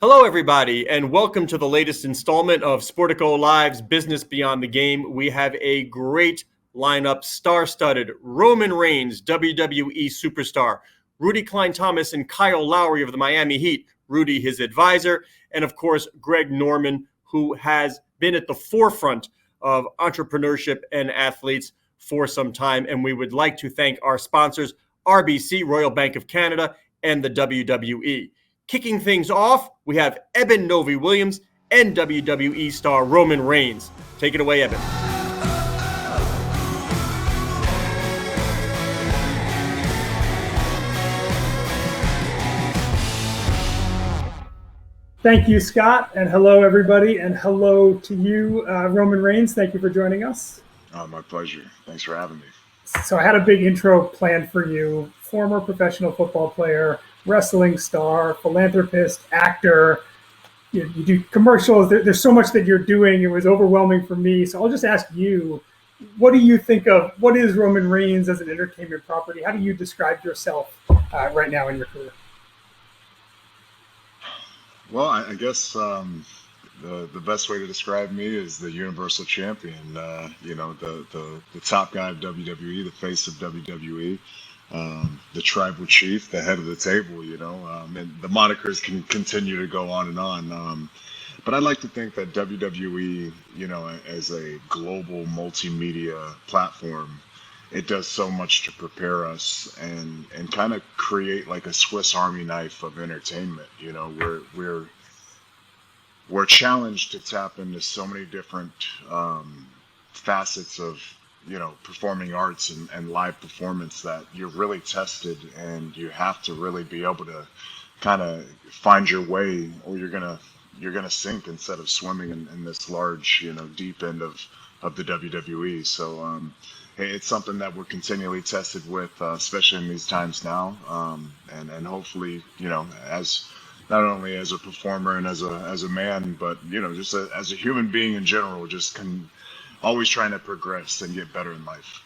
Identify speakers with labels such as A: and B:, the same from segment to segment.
A: Hello, everybody, and welcome to the latest installment of SporticoLive's Business Beyond the Game. We have a great lineup, star-studded: Roman Reigns, WWE superstar; Rudy Cline-Thomas and Kyle Lowry of the Miami Heat; Rudy, his advisor; and of course, Greg Norman, who has been at the forefront of entrepreneurship and athletes for some time. And we would like to thank our sponsors, RBC, Royal Bank of Canada, and the WWE. Kicking things off, we have Eben Novy-Williams and WWE star Roman Reigns. Take it away, Eben.
B: Thank you, Scott, and hello, everybody, and hello to you, Roman Reigns. Thank you for joining us.
C: Oh, my pleasure. Thanks for having me.
B: So I had a big intro planned for you. Former professional football player, wrestling star, philanthropist, actor. You do commercials. There's so much that you're doing. It was overwhelming for me. So I'll just ask you, what do you think of, what is Roman Reigns as an entertainment property? How do you describe yourself right now in your career?
C: Well, I guess the best way to describe me is the universal champion. The top guy of WWE, the face of WWE, the tribal chief, the head of the table. And the monikers can continue to go on and on. But I like to think that WWE, as a global multimedia platform, it does so much to prepare us and kind of create like a Swiss Army knife of entertainment. We're challenged to tap into so many different facets of performing arts and live performance that you're really tested, and you have to really be able to kind of find your way, or you're gonna sink instead of swimming in this large deep end of the WWE. So it's something that we're continually tested with, especially in these times now, and hopefully as not only as a performer and as a man, but just as a human being in general, just always trying to progress and get better in life.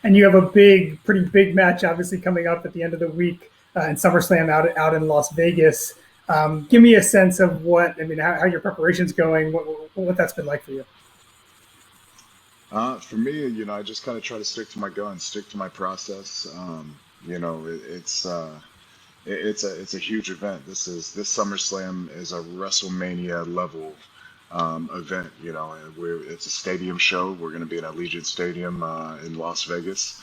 B: And you have a pretty big match, obviously, coming up at the end of the week in SummerSlam out in Las Vegas. Give me a sense of how your preparation's going, what that's been like for you.
C: For me, I just kind of try to stick to my guns, stick to my process. It's a huge event. This SummerSlam is a WrestleMania level event. It's a stadium show. We're going to be in Allegiant Stadium in Las Vegas.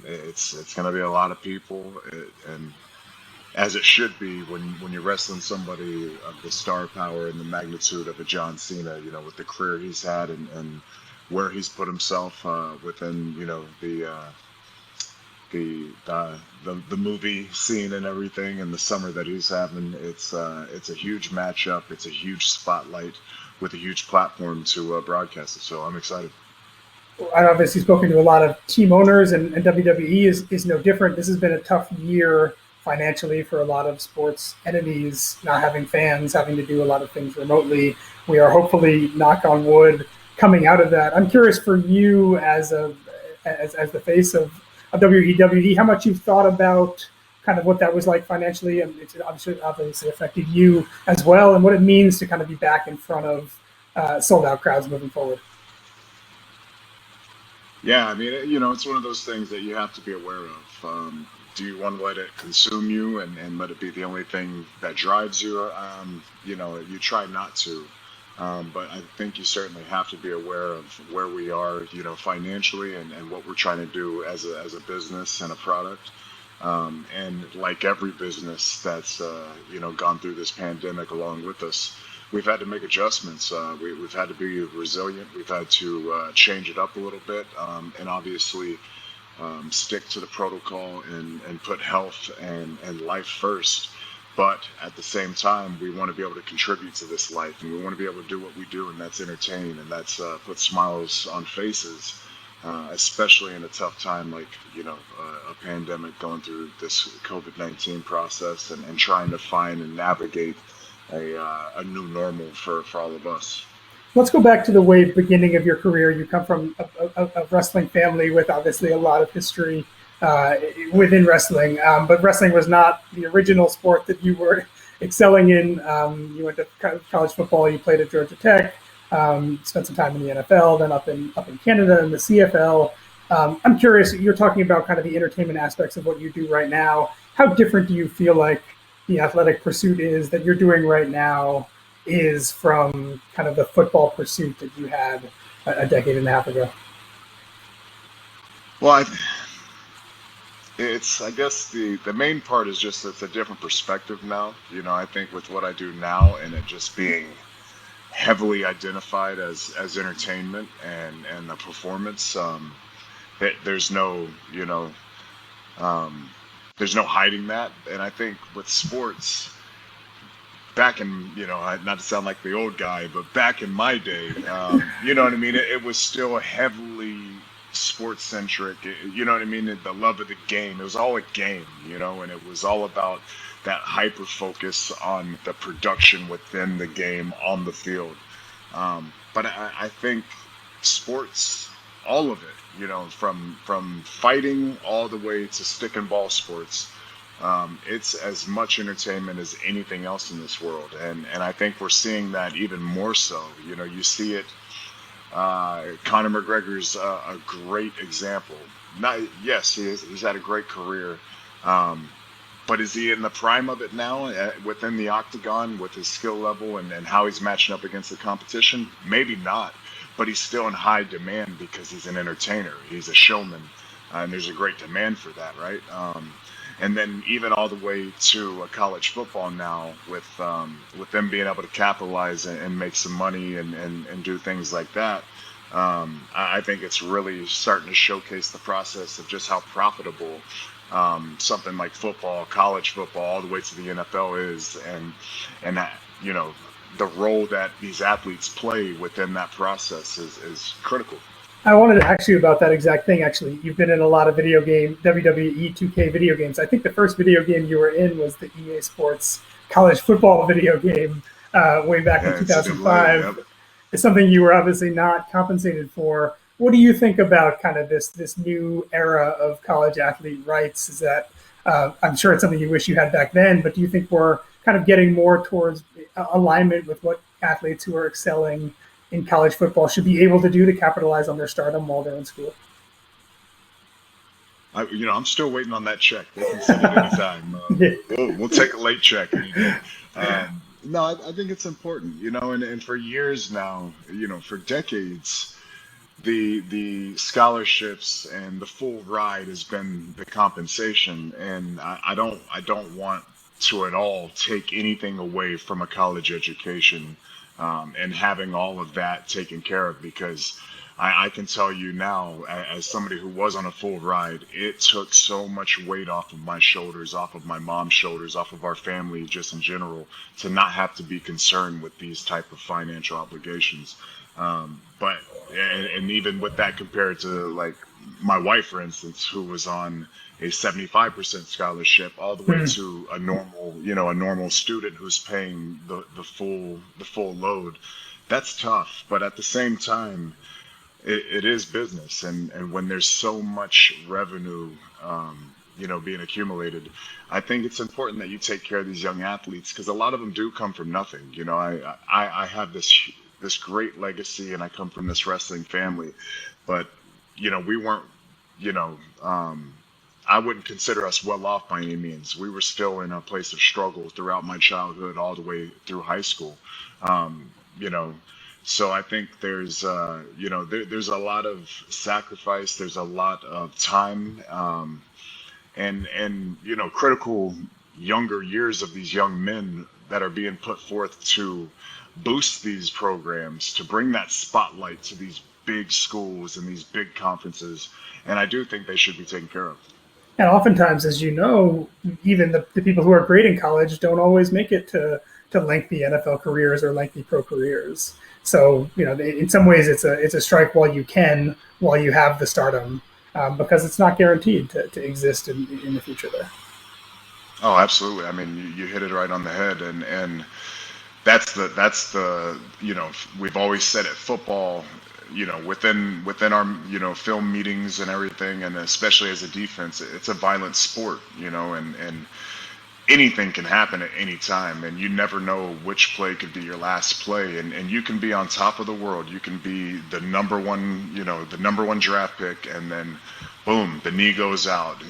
C: It's going to be a lot of people, and as it should be when you're wrestling somebody of the star power and the magnitude of a John Cena. With the career he's had and where he's put himself within the movie scene and everything, and the summer that he's having. It's a huge matchup. It's a huge spotlight with a huge platform to broadcast it. So I'm excited.
B: I've obviously spoken to a lot of team owners, and WWE is no different. This has been a tough year financially for a lot of sports entities, not having fans, having to do a lot of things remotely. We are hopefully, knock on wood, coming out of that. I'm curious for you as the face of WWE, how much you've thought about kind of what that was like financially, and it's obviously affected you as well, and what it means to kind of be back in front of sold out crowds moving forward.
C: Yeah, I mean, it's one of those things that you have to be aware of. Do you want to let it consume you and let it be the only thing that drives you? You try not to. But I think you certainly have to be aware of where we are, financially, and what we're trying to do as a business and a product. And like every business that's gone through this pandemic along with us, we've had to make adjustments. We've had to be resilient. We've had to change it up a little bit, and obviously stick to the protocol and put health and life first. But at the same time, we want to be able to contribute to this life, and we want to be able to do what we do, and that's entertain, and that's put smiles on faces, especially in a tough time like a pandemic, going through this COVID-19 process, and trying to find and navigate a new normal for all of us.
B: Let's go back to the way beginning of your career. You come from a wrestling family with obviously a lot of history within wrestling, but wrestling was not the original sport that you were excelling in. You went to college football. You played at Georgia Tech. Spent some time in the NFL, then up in Canada in the CFL. I'm curious. You're talking about kind of the entertainment aspects of what you do right now. How different do you feel like the athletic pursuit is that you're doing right now is from kind of the football pursuit that you had a decade and a half ago?
C: Well, I guess the main part is just it's a different perspective now. I think with what I do now and it just being heavily identified as entertainment and a performance, there's no, there's no hiding that. And I think with sports, back in, not to sound like the old guy, but back in my day, you know what I mean? It was still heavily sports centric, you know what I mean? The love of the game. It was all a game, and it was all about that hyper focus on the production within the game on the field. But I think sports, all of it, from fighting all the way to stick and ball sports, it's as much entertainment as anything else in this world, and I think we're seeing that even more so. You see it. Conor McGregor's a great example. Yes, he's had a great career, but is he in the prime of it now within the octagon with his skill level and how he's matching up against the competition? Maybe not, but he's still in high demand because he's an entertainer. He's a showman, and there's a great demand for that, right? And then even all the way to college football now with them being able to capitalize and make some money and do things like that. I think it's really starting to showcase the process of just how profitable something like football, college football, all the way to the NFL is, and that, the role that these athletes play within that process is critical.
B: I wanted to ask you about that exact thing, actually. You've been in a lot of video game, WWE 2K video games. I think the first video game you were in was the EA Sports college football video game way back in 2005. Yep. It's something you were obviously not compensated for. What do you think about kind of this new era of college athlete rights? Is that, I'm sure it's something you wish you had back then, but do you think we're kind of getting more towards alignment with what athletes who are excelling in college football should be able to do to capitalize on their stardom while they're in school?
C: I'm still waiting on that check. They can send it anytime. We'll take a late check any day. No, I think it's important, and for years now, for decades, the scholarships and the full ride has been the compensation, and I don't want to at all take anything away from a college education. And having all of that taken care of, because I can tell you now, as somebody who was on a full ride, it took so much weight off of my shoulders, off of my mom's shoulders, off of our family just in general, to not have to be concerned with these type of financial obligations. But even with that compared to like my wife, for instance, who was on a 75% scholarship all the way to a normal student who's paying the full load. That's tough, but at the same time, it is business, and when there's so much revenue being accumulated, I think it's important that you take care of these young athletes, because a lot of them do come from nothing. I have this great legacy, and I come from this wrestling family, but we weren't, I wouldn't consider us well off by any means. We were still in a place of struggle throughout my childhood, all the way through high school. So I think there's there's a lot of sacrifice, there's a lot of time, and critical younger years of these young men that are being put forth to boost these programs, to bring that spotlight to these big schools and these big conferences, and I do think they should be taken care of.
B: And oftentimes, as you know, even the people who are great in college don't always make it to lengthy NFL careers or lengthy pro careers. So, in some ways, it's a strike while you have the stardom, because it's not guaranteed to exist in the future there.
C: Oh, absolutely. I mean, you hit it right on the head, and that's the we've always said it, football, within our film meetings and everything, and especially as a defense, it's a violent sport, and anything can happen at any time, and you never know which play could be your last play, and you can be on top of the world. You can be the number one, the number one draft pick, and then boom, the knee goes out,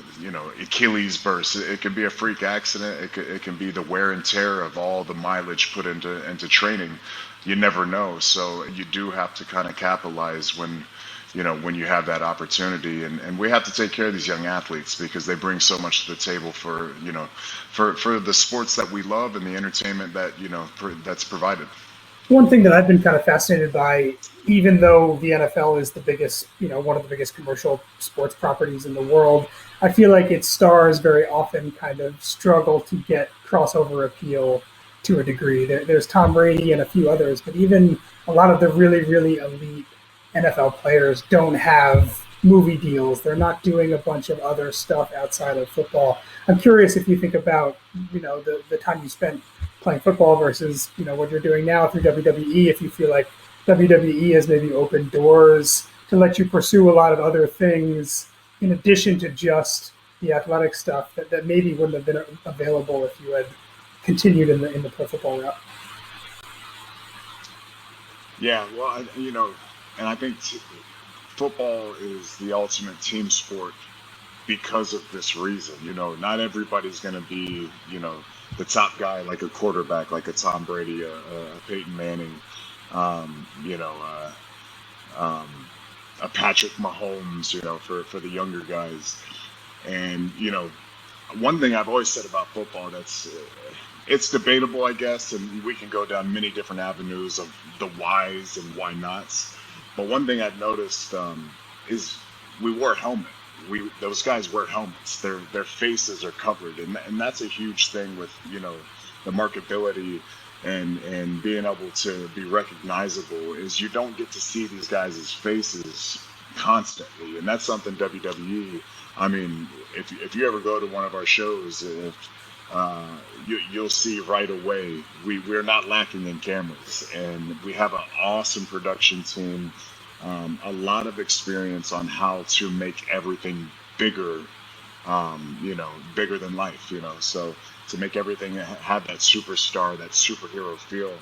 C: Achilles burst. It can be a freak accident. It can be the wear and tear of all the mileage put into training. You never know. So you do have to kind of capitalize when you have that opportunity, and we have to take care of these young athletes because they bring so much to the table for the sports that we love and the entertainment that that's provided.
B: One thing that I've been kind of fascinated by, even though the NFL is the biggest, one of the biggest commercial sports properties in the world, I feel like its stars very often kind of struggle to get crossover appeal to a degree. There's Tom Brady and a few others, but even a lot of the really, really elite NFL players don't have movie deals. They're not doing a bunch of other stuff outside of football. I'm curious if you think about, the time you spent playing football versus, what you're doing now through WWE, if you feel like WWE has maybe opened doors to let you pursue a lot of other things in addition to just the athletic stuff that maybe wouldn't have been available if you had continued in the pro football route.
C: Yeah, well, and I think football is the ultimate team sport because of this reason. Not everybody's going to be, the top guy like a quarterback, like a Tom Brady, a Peyton Manning, a Patrick Mahomes, for the younger guys. And, one thing I've always said about football it's debatable, I guess, and we can go down many different avenues of the whys and why nots. But one thing I've noticed is we wore a helmet. Those guys wear helmets. Their faces are covered, and that's a huge thing with the marketability and being able to be recognizable. Is you don't get to see these guys' faces constantly, and that's something WWE. I mean, if you ever go to one of our shows, you'll see right away we're not lacking in cameras, and we have an awesome production team, a lot of experience on how to make everything bigger, bigger than life, so to make everything have that superstar, that superhero feel.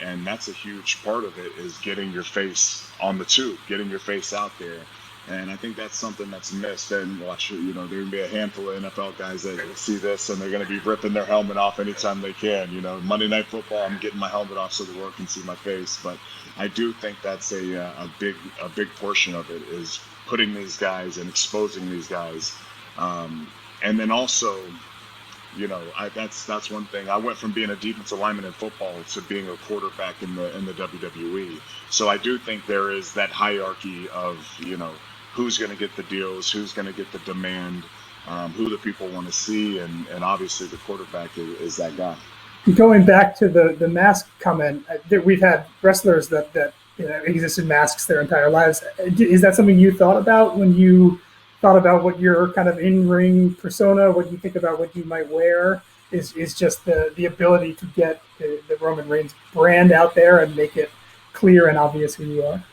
C: And that's a huge part of it, is getting your face on the tube, getting your face out there. And I think that's something that's missed. And watch, there can be a handful of NFL guys that see this and they're going to be ripping their helmet off anytime they can. Monday Night Football, I'm getting my helmet off so the world can see my face. But I do think that's a big portion of it, is putting these guys and exposing these guys. And then also, that's one thing. I went from being a defensive lineman in football to being a quarterback in the WWE. So I do think there is that hierarchy of, who's going to get the deals, who's going to get the demand, who the people want to see, and obviously the quarterback is that guy.
B: Going back to the mask comment, we've had wrestlers that exist in masks their entire lives. Is that something you thought about when you thought about what your kind of in-ring persona, what you think about what you might wear, is just the ability to get the Roman Reigns brand out there and make it clear and obvious who you are?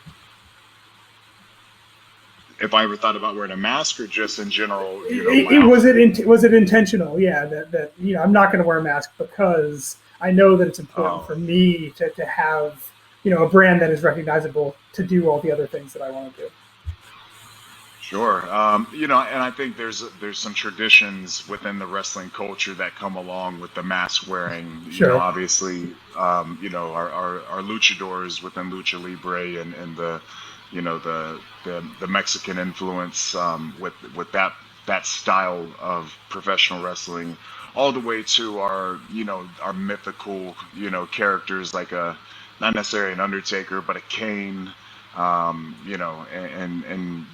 C: If I ever thought about wearing a mask, or just in general,
B: was it intentional? Yeah, that I'm not going to wear a mask because I know that it's important for me to have a brand that is recognizable to do all the other things that I want to do.
C: Sure. And I think there's some traditions within the wrestling culture that come along with the mask wearing.
B: Sure.
C: Obviously, our luchadors within Lucha Libre and the Mexican influence with that style of professional wrestling, all the way to our mythical characters like not necessarily an Undertaker, but a Kane. And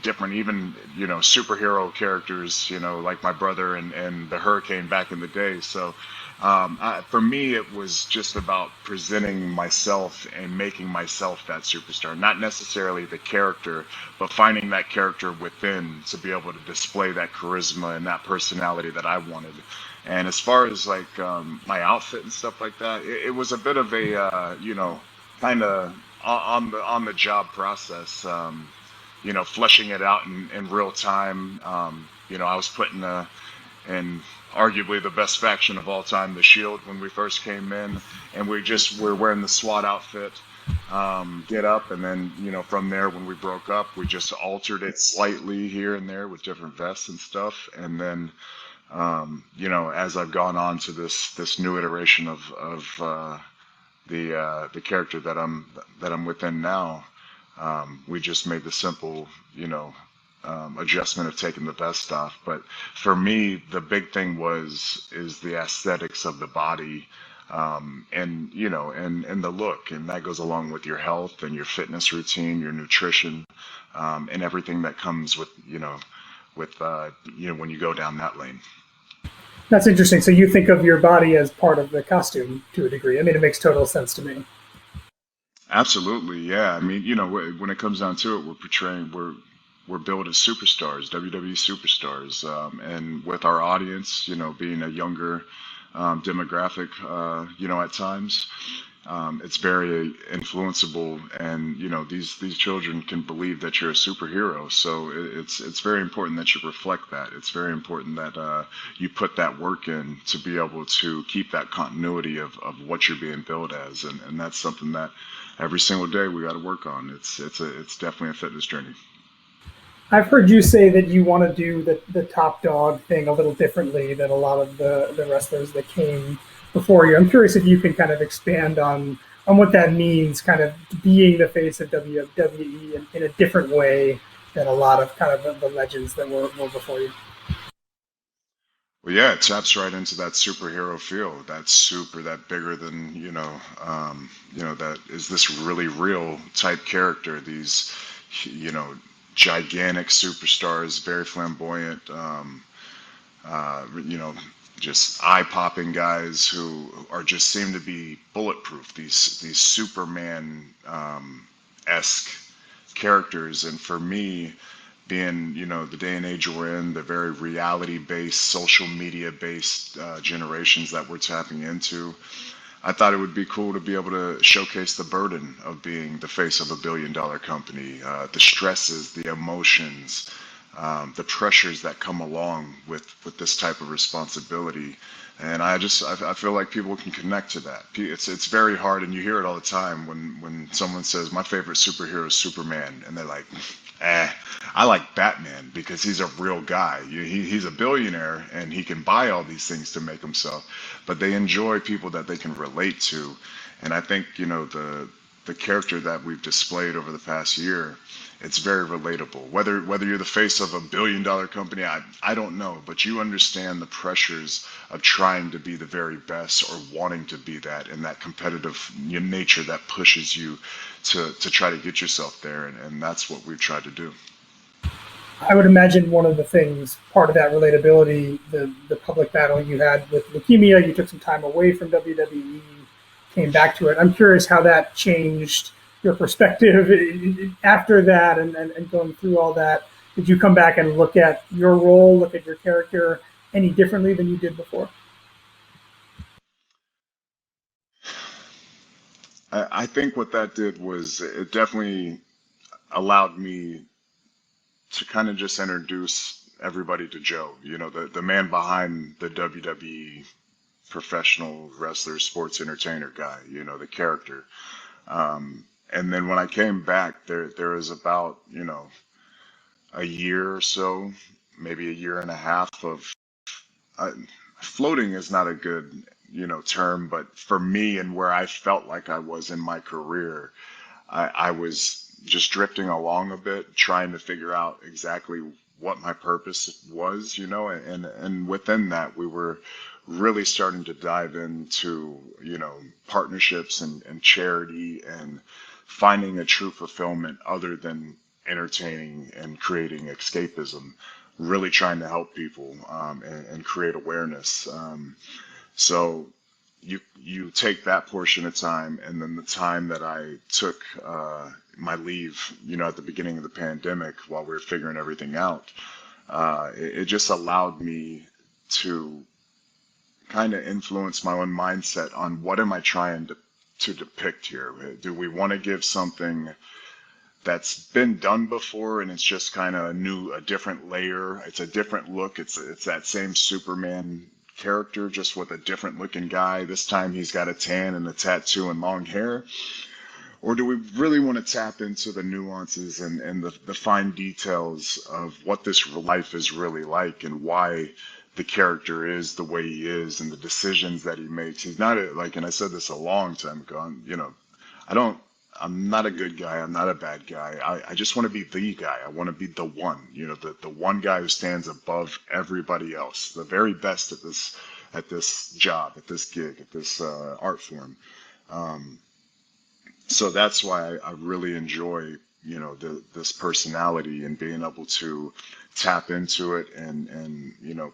C: different, even, superhero characters, like my brother and the Hurricane back in the day. So for me, it was just about presenting myself and making myself that superstar, not necessarily the character, but finding that character within to be able to display that charisma and that personality that I wanted. And as far as like my outfit and stuff like that, it was a bit of a, kind of on the job process, fleshing it out in real time. I was put in and arguably the best faction of all time, the Shield, when we first came in, and we're wearing the SWAT outfit, get up, and then from there when we broke up, we just altered it slightly here and there with different vests and stuff, and then as I've gone on to this new iteration of the character that I'm within now, we just made the simple adjustment of taking the vest off. But for me, the big thing is the aesthetics of the body, and the look, and that goes along with your health and your fitness routine, your nutrition, and everything that comes with when you go down that lane.
B: That's interesting. So you think of your body as part of the costume to a degree. I mean, it makes total sense to me.
C: Absolutely, yeah. I mean, when it comes down to it, we're billed as superstars, WWE superstars, and with our audience, being a younger demographic, at times, it's very influenceable, and these children can believe that you're a superhero. So it's very important that you reflect that. It's very important that you put that work in to be able to keep that continuity of what you're being billed as, and that's something that every single day we got to work on. It's definitely a fitness journey.
B: I've heard you say that you want to do the top dog thing a little differently than a lot of the wrestlers that came before you. I'm curious if you can kind of expand on what that means, kind of being the face of WWE in a different way than a lot of kind of the legends that were before you.
C: Well, yeah, it taps right into that superhero feel. That bigger than that is this really real type character. These gigantic superstars, very flamboyant, just eye-popping guys who are just seem to be bulletproof. These Superman esque characters, and for me, being the day and age we're in, the very reality-based, social media-based generations that we're tapping into, I thought it would be cool to be able to showcase the burden of being the face of a billion-dollar company, the stresses, the emotions, the pressures that come along with this type of responsibility. And I feel like people can connect to that. It's very hard, and you hear it all the time when someone says my favorite superhero is Superman, and they're like, I like Batman because he's a real guy. He's a billionaire and he can buy all these things to make himself. But they enjoy people that they can relate to, and I think the character that we've displayed over the past year, it's very relatable. Whether you're the face of a billion-dollar company, I don't know, but you understand the pressures of trying to be the very best or wanting to be that, and that competitive nature that pushes you to try to get yourself there, and that's what we've tried to do.
B: I would imagine one of the things, part of that relatability, the public battle you had with leukemia, you took some time away from WWE, came back to it. I'm curious how that changed your perspective after that and going through all that. Did you come back and look at your role, look at your character any differently than you did before?
C: I think what that did was it definitely allowed me to kind of just introduce everybody to Joe, the man behind the WWE professional wrestler, sports entertainer guy, the character. And then when I came back, there was about, a year or so, maybe a year and a half of floating is not a good, term, but for me and where I felt like I was in my career, I was just drifting along a bit, trying to figure out exactly what my purpose was, and within that, we were really starting to dive into, partnerships and charity and finding a true fulfillment other than entertaining and creating escapism, really trying to help people, and create awareness. So you take that portion of time, and then the time that I took my leave, at the beginning of the pandemic while we were figuring everything out, it just allowed me to kind of influence my own mindset on what am I trying to depict here. Do we want to give something that's been done before, and it's just kind of a different layer. It's a different look. It's that same Superman character, just with a different looking guy. This time he's got a tan and a tattoo and long hair. Or do we really want to tap into the nuances and the fine details of what this life is really like, and why the character is the way he is, and the decisions that he makes? He's not like, and I said this a long time ago, I don't, I'm not a good guy. I'm not a bad guy. I just want to be the guy. I want to be the one, the one guy who stands above everybody else, the very best at this job, at this gig, at this art form. Um, so that's why I really enjoy, this personality, and being able to tap into it and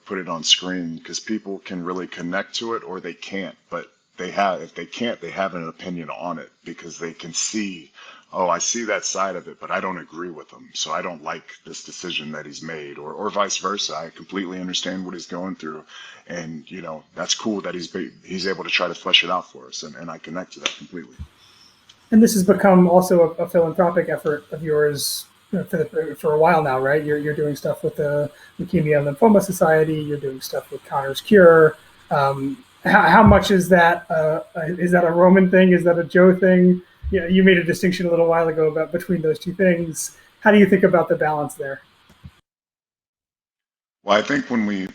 C: put it on screen, because people can really connect to it or they can't. But if they can't, they have an opinion on it, because they can see, oh, I see that side of it, but I don't agree with him. So I don't like this decision that he's made, or vice versa. I completely understand what he's going through. And, that's cool that he's able to try to flesh it out for us. And I connect to that completely.
B: And this has become also a philanthropic effort of yours, for a while now, right? You're doing stuff with the Leukemia and Lymphoma Society. You're doing stuff with Conor's Cure. How much is that? Is that a Roman thing? Is that a Joe thing? Yeah, you made a distinction a little while ago about between those two things. How do you think about the balance there?
C: Well, I think when we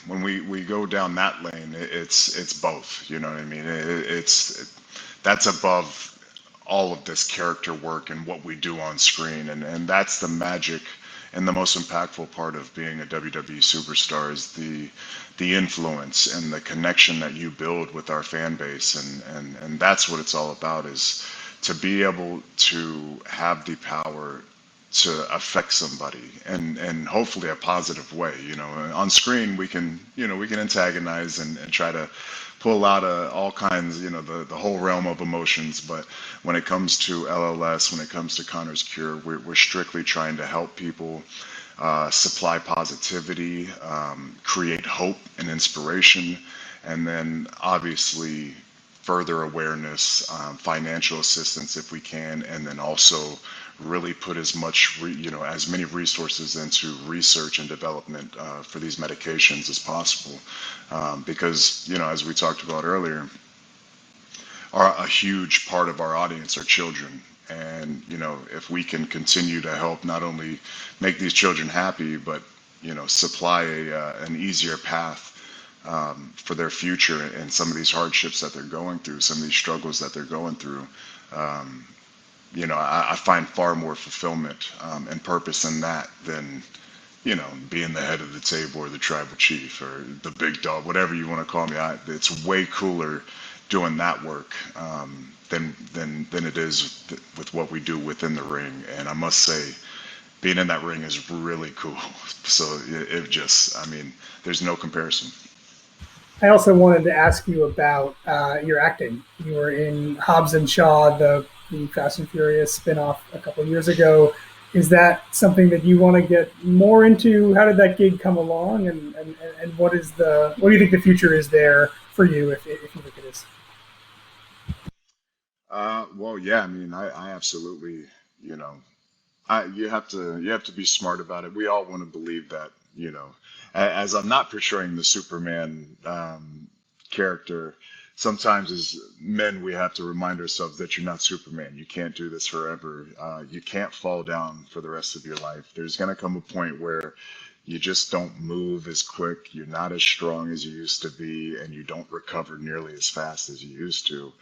C: when we go down that lane, it's both. You know what I mean? That's above all of this character work and what we do on screen, and that's the magic and the most impactful part of being a WWE superstar, is the influence and the connection that you build with our fan base, and that's what it's all about, is to be able to have the power to affect somebody, and hopefully a positive way. On screen we can antagonize and try to pull out all kinds, the whole realm of emotions. But when it comes to LLS, when it comes to Connor's Cure, we're strictly trying to help people, supply positivity, create hope and inspiration, and then obviously further awareness, financial assistance if we can, and then also really put as many resources into research and development for these medications as possible, because as we talked about earlier, a huge part of our audience are children. And if we can continue to help not only make these children happy, but supply an easier path for their future, and some of these hardships that they're going through, some of these struggles that they're going through, I find far more fulfillment and purpose in that than being the head of the table, or the tribal chief, or the big dog, whatever you want to call me. It's way cooler doing that work than it is with what we do within the ring. And I must say, being in that ring is really cool. So there's no comparison.
B: I also wanted to ask you about your acting. You were in Hobbs and Shaw, the Fast and Furious spin-off a couple of years ago. Is that something that you want to get more into? How did that gig come along, and what do you think the future is there for you, if you think it is?
C: Well, yeah, I absolutely, you have to be smart about it. We all want to believe that, as I'm not portraying the Superman character. Sometimes as men, we have to remind ourselves that you're not Superman. You can't do this forever. You can't fall down for the rest of your life. There's going to come a point where you just don't move as quick. You're not as strong as you used to be, and you don't recover nearly as fast as you used to.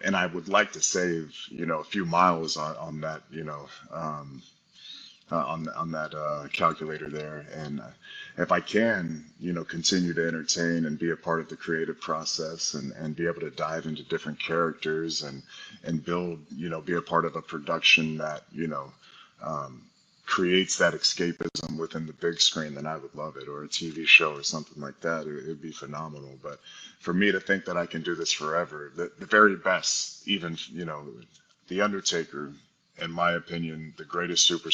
C: And I would like to save, a few miles on that, on that calculator there. And if I can, continue to entertain and be a part of the creative process, and be able to dive into different characters, and build, be a part of a production that, creates that escapism within the big screen, then I would love it. Or a TV show or something like that. It'd be phenomenal. But for me to think that I can do this forever, the very best, even, The Undertaker, in my opinion, the greatest WWE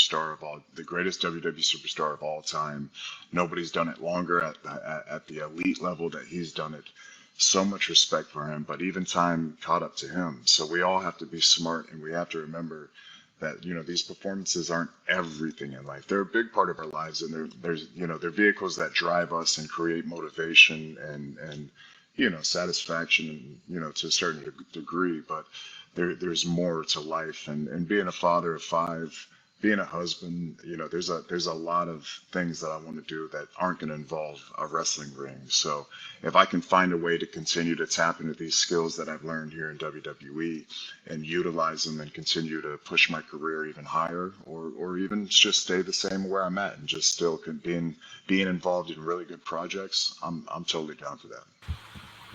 C: superstar of all time. Nobody's done it longer at the elite level that he's done it. So much respect for him, but even time caught up to him. So we all have to be smart, and we have to remember that, you know, these performances aren't everything in life. They're a big part of our lives, and there's, you know, they're vehicles that drive us and create motivation and you know, satisfaction, you know, to a certain degree. But there's more to life, and being a father of five, being a husband, you know, there's a lot of things that I want to do that aren't going to involve a wrestling ring. So if I can find a way to continue to tap into these skills that I've learned here in WWE and utilize them and continue to push my career even higher, or even just stay the same where I'm at and just still being involved in really good projects, I'm totally down for that.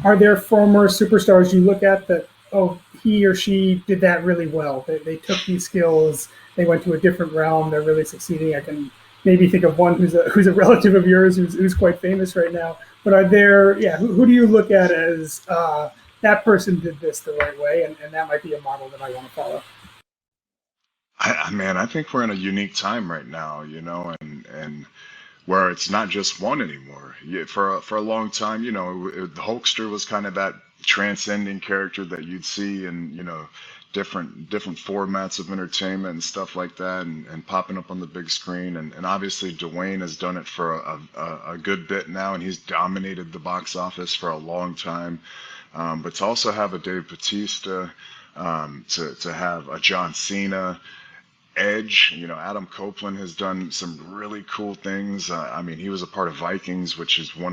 B: Are there former superstars you look at that, oh, he or she did that really well? They took these skills, they went to a different realm, they're really succeeding. I can maybe think of one who's a relative of yours who's quite famous right now. But are there, who do you look at as that person did this the right way, and that might be a model that I want to follow?
C: Man, I think we're in a unique time right now, you know, and where it's not just one anymore. Yeah, for a long time, you know, the Hulkster was kind of that transcending character that you'd see in, you know, different formats of entertainment and stuff like that, and popping up on the big screen. And obviously Dwayne has done it for a good bit now, and he's dominated the box office for a long time. But to also have a Dave Bautista, to have a John Cena, Edge, you know, Adam Copeland has done some really cool things. I mean, he was a part of Vikings, which was one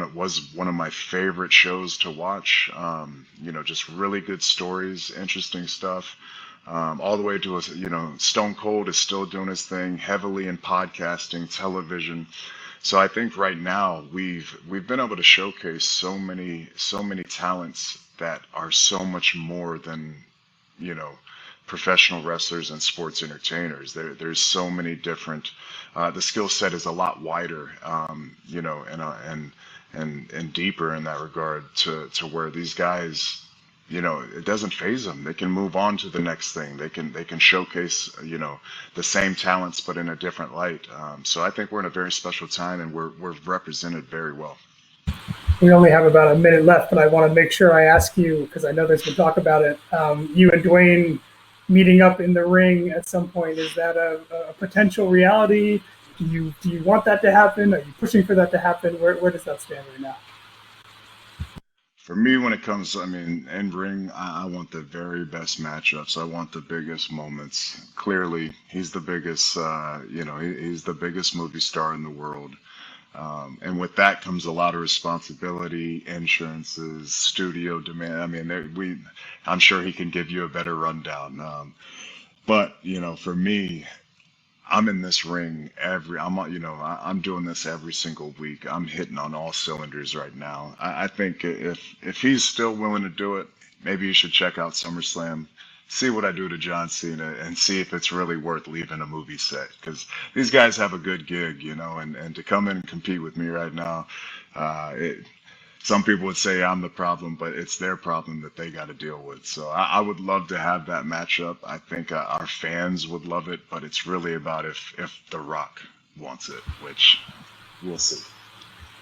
C: of my favorite shows to watch. You know, just really good stories, interesting stuff. All the way to, you know, Stone Cold is still doing his thing, heavily in podcasting, television. So I think right now we've been able to showcase so many talents that are so much more than, you know, professional wrestlers and sports entertainers. There's so many different. The skill set is a lot wider, you know, and deeper in that regard. To where these guys, you know, it doesn't phase them. They can move on to the next thing. They can showcase, you know, the same talents but in a different light. So I think we're in a very special time, and we're represented very well.
B: We only have about a minute left, but I want to make sure I ask you, because I know there's been talk about it. You and Dwayne meeting up in the ring at some point, is that a potential reality? Do you want that to happen? Are you pushing for that to happen? Where does that stand right now?
C: For me, when it comes, I mean, in ring, I want the very best matchups. I want the biggest moments. Clearly, he's the biggest, you know, he's the biggest movie star in the world. And with that comes a lot of responsibility, insurances, studio demand. I mean, I'm sure he can give you a better rundown. But you know, for me, I'm in this ring I'm doing this every single week. I'm hitting on all cylinders right now. I think if he's still willing to do it, maybe you should check out SummerSlam. See what I do to John Cena and see if it's really worth leaving a movie set, because these guys have a good gig, you know, and to come in and compete with me right now, some people would say I'm the problem, but it's their problem that they got to deal with. So I would love to have that matchup. I think our fans would love it, but it's really about if The Rock wants it, which we'll see.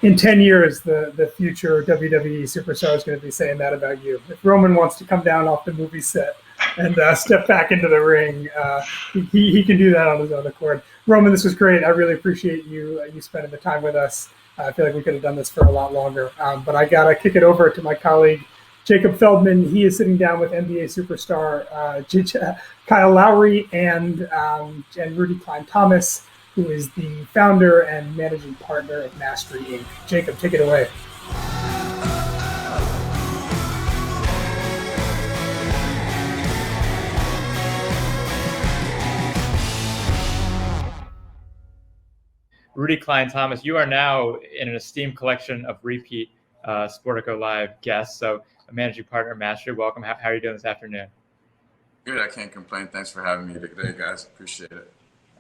B: In 10 years, the future WWE superstar is going to be saying that about you. If Roman wants to come down off the movie set and step back into the ring, he can do that on his own accord. Roman, this was great. I really appreciate you spending the time with us. I feel like we could have done this for a lot longer, but I got to kick it over to my colleague, Jacob Feldman. He is sitting down with NBA superstar Kyle Lowry and Rudy Cline-Thomas, who is the founder and managing partner of Mastry, Inc. Jacob, take it away.
D: Rudy Cline-Thomas, you are now in an esteemed collection of repeat Sportico Live guests. So, a managing partner, Mastry, welcome. How are you doing this afternoon?
E: Good. I can't complain. Thanks for having me today, guys. Appreciate it.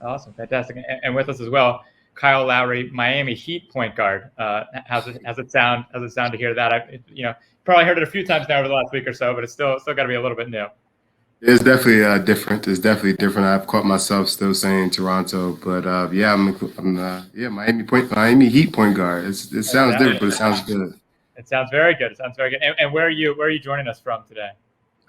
D: Awesome. Fantastic. And with us as well, Kyle Lowry, Miami Heat point guard. How's it sound to hear that? Probably heard it a few times now over the last week or so, but it's still got to be a little bit new.
F: It's definitely different. It's definitely different. I've caught myself still saying Toronto, but I'm Miami Heat point guard. It sounds different, but it sounds good.
D: It sounds very good. And where are you joining us from today?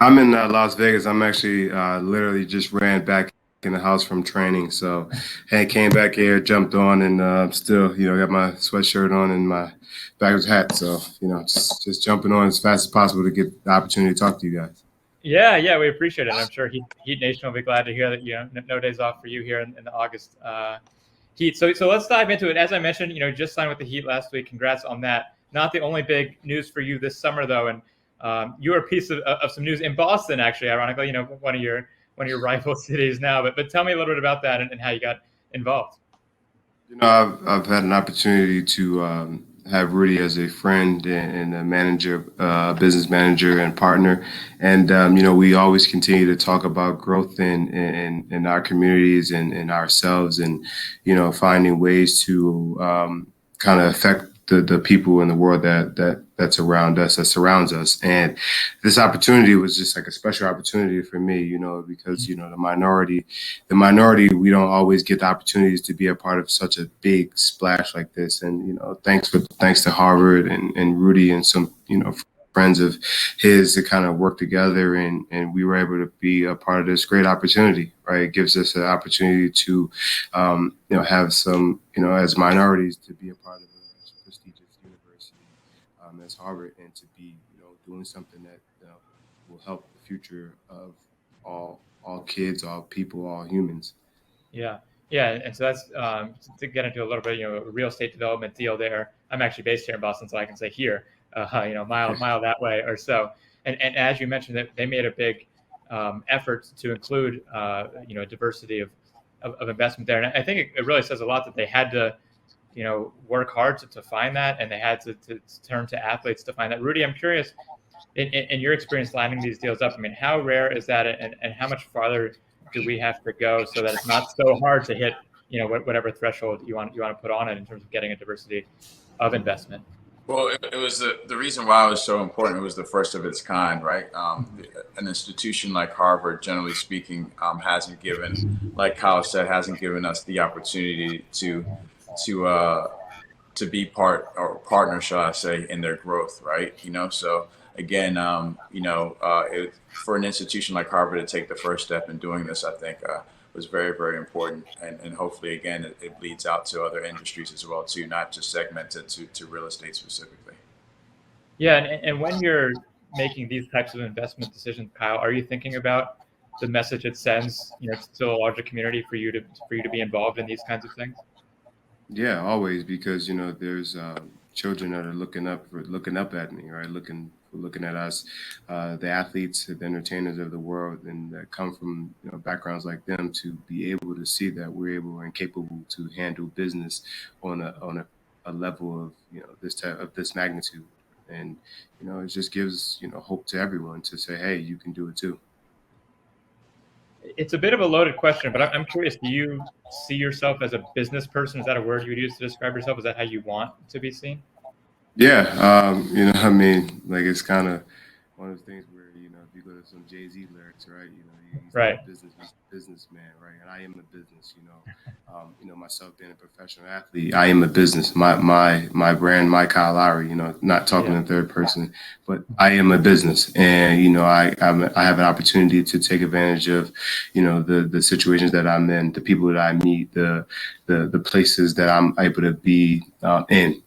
F: I'm in Las Vegas. I'm actually literally just ran back in the house from training. So, hey, came back here, jumped on, and still, got my sweatshirt on and my backwards hat. So, just jumping on as fast as possible to get the opportunity to talk to you guys.
D: Yeah, we appreciate it. I'm sure Heat Nation will be glad to hear that, no days off for you here in the August Heat. So let's dive into it. As I mentioned, just signed with the Heat last week. Congrats on that. Not the only big news for you this summer, though. And you were a piece of some news in Boston, actually, ironically, one of your rival cities now. But tell me a little bit about that and how you got involved.
F: I've had an opportunity to have Rudy as a friend and a manager, business manager and partner. And, we always continue to talk about growth in our communities and ourselves and, finding ways to kind of affect the people in the world that's around us, that surrounds us. And this opportunity was just like a special opportunity for me, because, the minority, we don't always get the opportunities to be a part of such a big splash like this. And, thanks to Harvard and Rudy and some, friends of his to kind of work together and we were able to be a part of this great opportunity, right? It gives us an opportunity to, have some, as minorities to be a part of a prestigious university as Harvard and to be, doing something that will help the future of all kids, all people, all humans.
D: Yeah. And so that's to get into a little bit, a real estate development deal there. I'm actually based here in Boston, so I can say here, mile that way or so. And as you mentioned, that they made a big effort to include, diversity of investment there. And I think it really says a lot that they had to, work hard to find that, and they had to turn to athletes to find that. Rudy, I'm curious, in your experience lining these deals up, I mean, how rare is that, and how much farther do we have to go so that it's not so hard to hit, whatever threshold you want to put on it in terms of getting a diversity of investment?
E: Well, it was the reason why it was so important. It was the first of its kind, right? An institution like Harvard, generally speaking, hasn't given, like Kyle said, hasn't given us the opportunity to be part or partner, shall I say, in their growth, right? So again, for an institution like Harvard to take the first step in doing this, I think was very, very important. And hopefully, again, it bleeds out to other industries as well, too, not just segmented to real estate specifically.
D: Yeah, and when you're making these types of investment decisions, Kyle, are you thinking about the message it sends, to a larger community for you to be involved in these kinds of things?
F: Yeah, always, because there's children that are looking up at me, right? Looking at us, the athletes, the entertainers of the world, and that come from backgrounds like them, to be able to see that we're able and capable to handle business on a level of this magnitude, and it just gives hope to everyone to say, hey, you can do it too.
D: It's a bit of a loaded question, but I'm curious, do you see yourself as a business person? Is that a word you would use to describe yourself? Is that how you want to be seen?
F: Yeah, like it's kind of one of the things where if you go to some Jay-Z lyrics, right? He's
D: right.
F: A businessman, right? And I am a business. Myself being a professional athlete, I am a business. My brand, my Kyle Lowry. Not talking in third person, but I am a business, and I have an opportunity to take advantage of the situations that I'm in, the people that I meet, the places that I'm able to be in.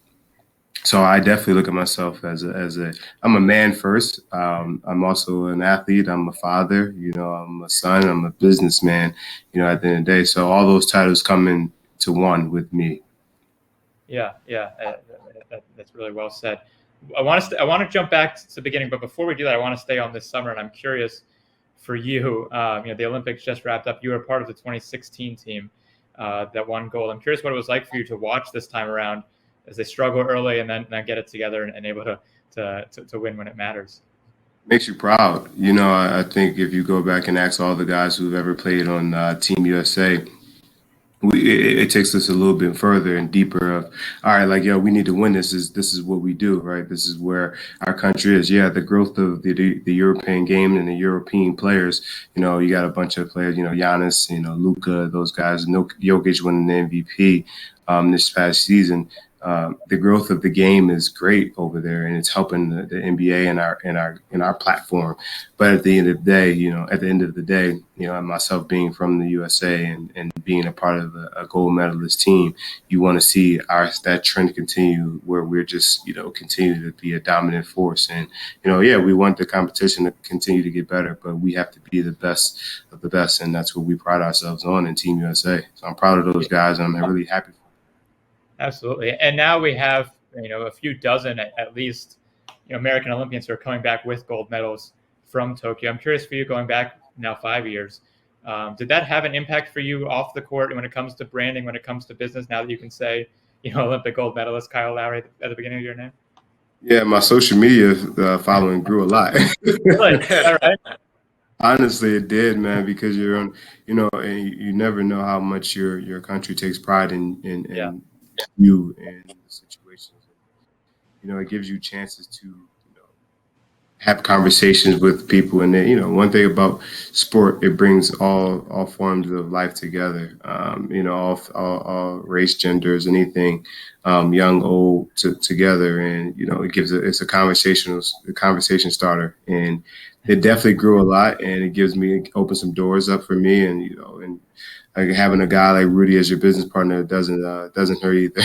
F: So I definitely look at myself as I'm a man first. I'm also an athlete. I'm a father. I'm a son. I'm a businessman. At the end of the day, so all those titles come into one with me.
D: Yeah, that's really well said. I want to jump back to the beginning, but before we do that, I want to stay on this summer, and I'm curious for you. The Olympics just wrapped up. You were part of the 2016 team that won gold. I'm curious what it was like for you to watch this time around, as they struggle early and then get it together and able to win when it matters.
F: Makes you proud. I think if you go back and ask all the guys who've ever played on Team USA, it takes us a little bit further and deeper of, all right, like, we need to win this. This is what we do, right? This is where our country is. Yeah, the growth of the European game and the European players, you got a bunch of players, Giannis, Luka, those guys, Jokic winning the MVP this past season. the growth of the game is great over there, and it's helping the NBA and our platform. But at the end of the day, myself being from the USA and being a part of a gold medalist team, you want to see that trend continue where we're just continue to be a dominant force. And we want the competition to continue to get better, but we have to be the best of the best, and that's what we pride ourselves on in Team USA. So I'm proud of those guys, and I'm really happy.
D: Absolutely. And now we have, a few dozen at least, American Olympians who are coming back with gold medals from Tokyo. I'm curious for you, going back now 5 years, did that have an impact for you off the court when it comes to branding, when it comes to business, now that you can say, Olympic gold medalist Kyle Lowry at the beginning of your name?
F: Yeah, my social media following grew a lot.
D: Really? All right.
F: Honestly, it did, man, because you're on, and you never know how much your country takes pride in you and the situations. It gives you chances to have conversations with people, and then one thing about sport, it brings all forms of life together. All race, genders, anything, young, old, together, and it's a conversation starter, and it definitely grew a lot, and it opens some doors up for me, and like having a guy like Rudy as your business partner doesn't hurt either.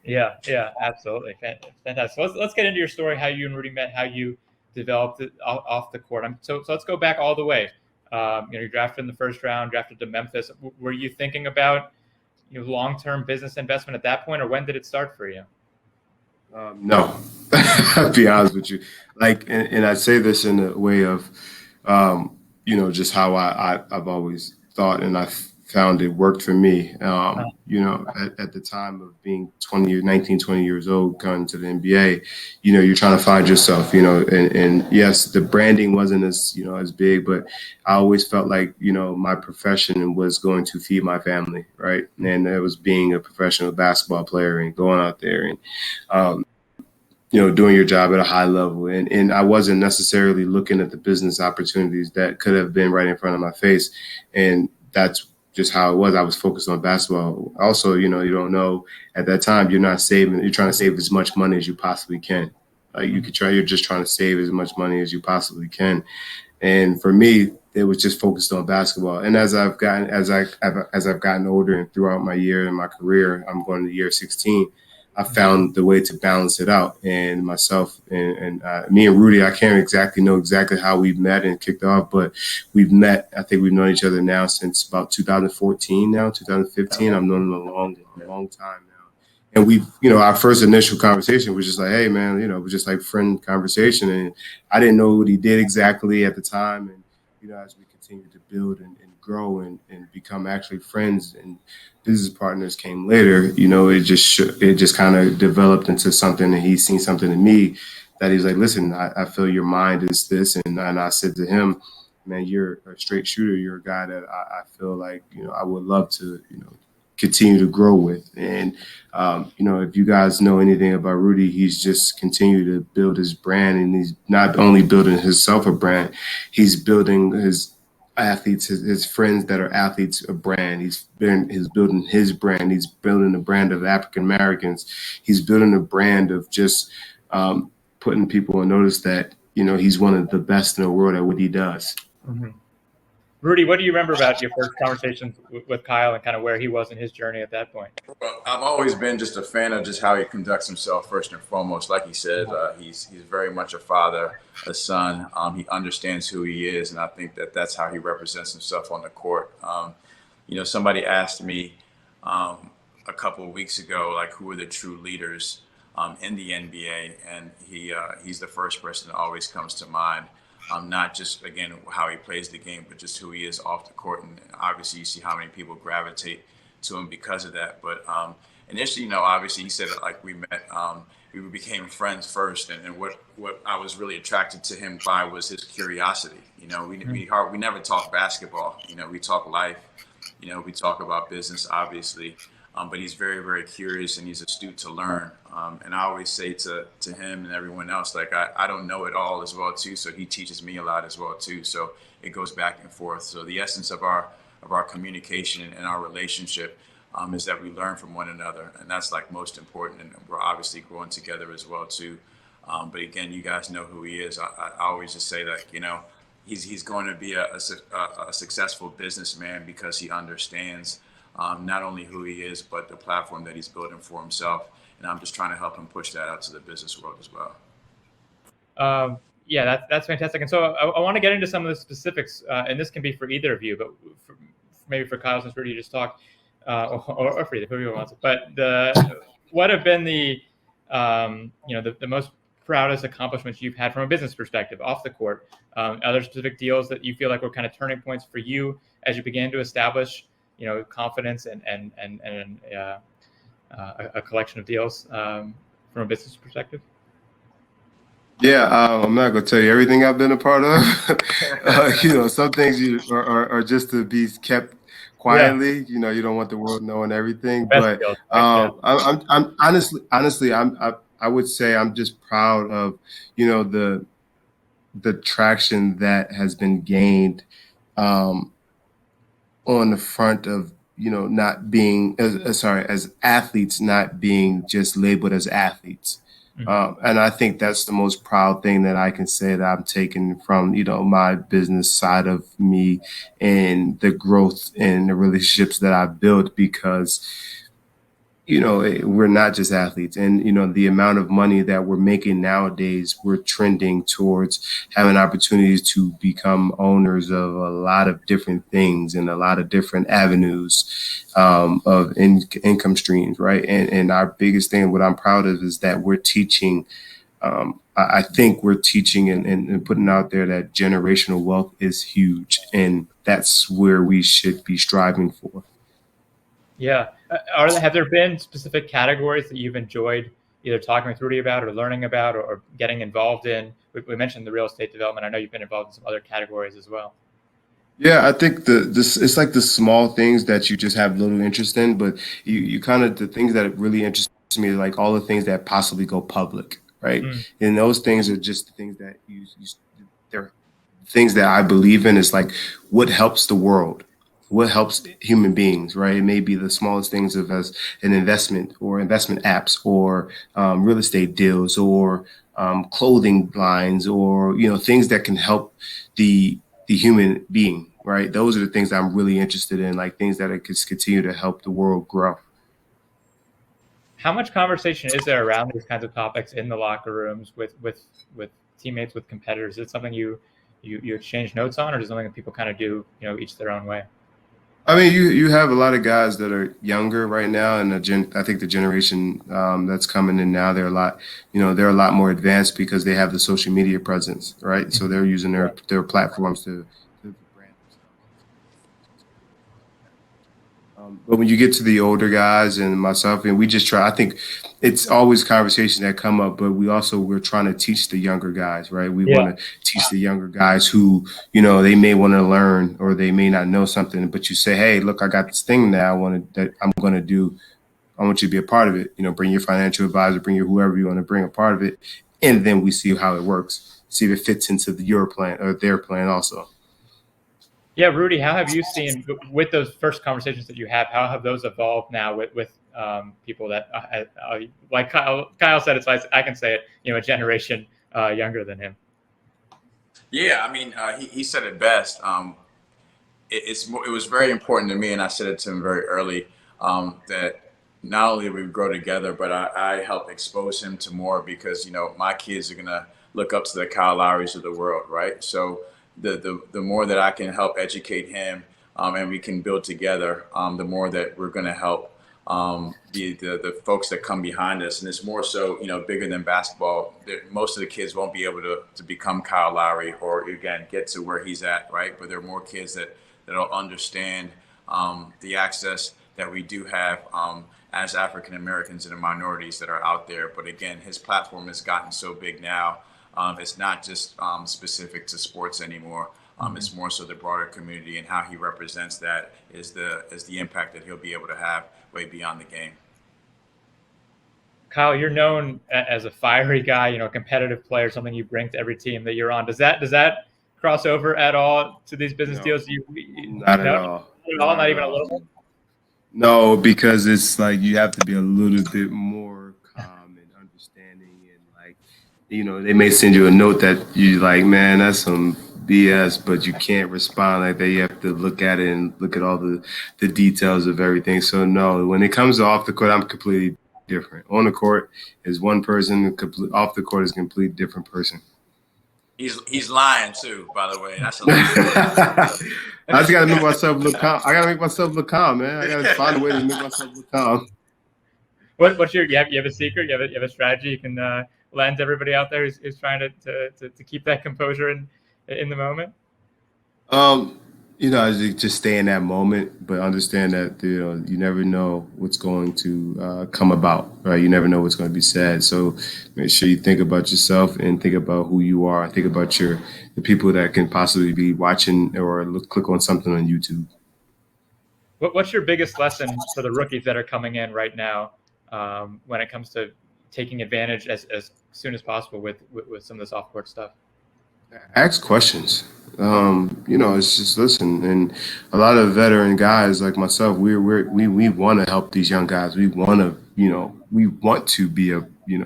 D: Yeah, absolutely. Fantastic. So let's get into your story, how you and Rudy met, how you developed it off the court. So let's go back all the way. You're drafted in the first round, drafted to Memphis. Were you thinking about long-term business investment at that point, or when did it start for you?
F: No, I'll be honest with you. And I say this in a way of, just how I've always thought, and I found it worked for me. At the time of being 20 years old, coming to the NBA, you're trying to find yourself, and yes, the branding wasn't as big, but I always felt like, my profession was going to feed my family, right? And it was being a professional basketball player and going out there and, doing your job at a high level. And I wasn't necessarily looking at the business opportunities that could have been right in front of my face. And that's just how it was. I was focused on basketball. Also, you don't know at that time, you're trying to save as much money as you possibly can. You're just trying to save as much money as you possibly can. And for me, it was just focused on basketball. And as I've gotten older and throughout my year in my career, I'm going to year 16, I found the way to balance it out. And myself and me and Rudy, I can't know exactly how we met and kicked off, but we've met. I think we've known each other now since about 2014 now, 2015. I've known him a long time now. And we've, our first initial conversation was just like, hey, man, it was just like friend conversation. And I didn't know what he did exactly at the time. And, as we continued to build and grow and become actually friends and business partners came later, it just kind of developed into something, and he's seen something in me that he's like, listen, I feel your mind is this. And I said to him, man, you're a straight shooter. You're a guy that I feel like, I would love to, continue to grow with. And, if you guys know anything about Rudy, he's just continued to build his brand, and he's not only building himself a brand, he's building his athletes, his friends that are athletes, a brand. He's building his brand. He's building a brand of African Americans. He's building a brand of just putting people on notice that, he's one of the best in the world at what he does.
D: Mm-hmm. Rudy, what do you remember about your first conversations with Kyle and kind of where he was in his journey at that point?
E: Well, I've always been just a fan of just how he conducts himself first and foremost. Like he said, he's very much a father, a son. He understands who he is, and I think that's how he represents himself on the court. Somebody asked me a couple of weeks ago, like, who are the true leaders in the NBA, and he's the first person that always comes to mind. Not just, again, how he plays the game, but just who he is off the court. And obviously you see how many people gravitate to him because of that. But initially, obviously he said, like, we met, we became friends first. And what I was really attracted to him by was his curiosity. We never talk basketball. We talk life. We talk about business, obviously. But he's very, very curious, and he's astute to learn. And I always say to him and everyone else, like, I don't know it all as well, too. So he teaches me a lot as well, too. So it goes back and forth. So the essence of our communication and our relationship is that we learn from one another, and that's like most important. And we're obviously growing together as well too. But again, you guys know who he is. I always just say that, he's going to be a successful businessman because he understands not only who he is, but the platform that he's building for himself. And I'm just trying to help him push that out to the business world as well.
D: Yeah, that's fantastic. And so I want to get into some of the specifics, and this can be for either of you, but maybe for Kyle, since Rudy just talked, or for either, whoever wants it. But what have been the most proudest accomplishments you've had from a business perspective off the court? Other specific deals that you feel like were kind of turning points for you as you began to establish, confidence and a collection of deals from a business perspective?
F: Yeah, I'm not going to tell you everything I've been a part of. Some things are just to be kept quietly. Yeah. You don't want the world knowing everything. But I'm honestly, I would say I'm just proud of, the traction that has been gained on the front of, not being as athletes, not being just labeled as athletes. Mm-hmm. And I think that's the most proud thing that I can say that I'm taking from, my business side of me and the growth and the relationships that I've built, because, we're not just athletes. And, the amount of money that we're making nowadays, we're trending towards having opportunities to become owners of a lot of different things and a lot of different avenues of income streams, right? And our biggest thing, what I'm proud of, is that we're teaching. I think we're teaching and putting out there that generational wealth is huge, and that's where we should be striving for.
D: Yeah. Have there been specific categories that you've enjoyed either talking with Rudy about or learning about or getting involved in? We mentioned the real estate development. I know you've been involved in some other categories as well.
F: Yeah, I think it's like the small things that you just have little interest in, but you kind of, the things that really interest me are like all the things that possibly go public, right? And those things are just the things that they're things that I believe in. Is like what helps the world. What helps human beings, right? It may be the smallest things of as an investment or investment apps or real estate deals or clothing lines or, things that can help the human being, right? Those are the things that I'm really interested in, like things that could continue to help the world grow.
D: How much conversation is there around these kinds of topics in the locker rooms with teammates, with competitors? Is it something you exchange notes on, or is it something that people kind of do, each their own way?
F: I mean, you have a lot of guys that are younger right now, and I think the generation that's coming in now, they're a lot more advanced because they have the social media presence, right? So they're using their platforms to brand themselves. But when you get to the older guys and myself, and we just try, I think it's always conversations that come up, but we're trying to teach the younger guys, right? We want to teach the younger guys who, they may want to learn or they may not know something, but you say, hey, look, I got this thing now I'm going to do. I want you to be a part of it. Bring your financial advisor, bring your whoever you want to bring a part of it. And then we see how it works, see if it fits into your plan or their plan also.
D: Yeah, Rudy, how have you seen with those first conversations that you have? How have those evolved now with people that, like Kyle said, it's like I can say it, a generation younger than him?
E: Yeah, I mean, he said it best. It was very important to me, and I said it to him very early, that not only we grow together, but I help expose him to more because my kids are gonna look up to the Kyle Lowrys of the world, right? So the more that I can help educate him and we can build together, the more that we're going to help the folks that come behind us. And it's more so, bigger than basketball. Most of the kids won't be able to become Kyle Lowry or, again, get to where he's at, right? But there are more kids that'll understand the access that we do have as African Americans and the minorities that are out there. But again, his platform has gotten so big now. It's not just specific to sports anymore. It's more so the broader community, and how he represents that is the impact that he'll be able to have way beyond the game.
D: Kyle, you're known as a fiery guy, a competitive player, something you bring to every team that you're on. Does that cross over at all to these business deals?
F: Not at all.
D: Not even a little bit?
F: No, because it's like you have to be a little bit more calm and understanding, and like, they may send you a note that you like, man, that's some BS, but you can't respond like that. You have to look at it and look at all the details of everything. So no, when it comes to off the court, I'm completely different. On the court is one person, off the court is a completely different person.
E: He's lying too, by the way. That's a
F: I just gotta make myself look calm. I gotta make myself look calm, man. I gotta find a way to make myself look calm.
D: What's your you have a secret? You have a strategy you can lend to everybody out there who's trying to keep that composure in the moment?
F: Just stay in that moment, but understand that you never know what's going to come about, right? You never know what's going to be said. So make sure you think about yourself and think about who you are. Think about the people that can possibly be watching or click on something on YouTube.
D: What's your biggest lesson for the rookies that are coming in right now when it comes to taking advantage as soon as possible with some of this off-court stuff?
F: Ask questions. It's just listen. And a lot of veteran guys like myself, we want to help these young guys. We want to be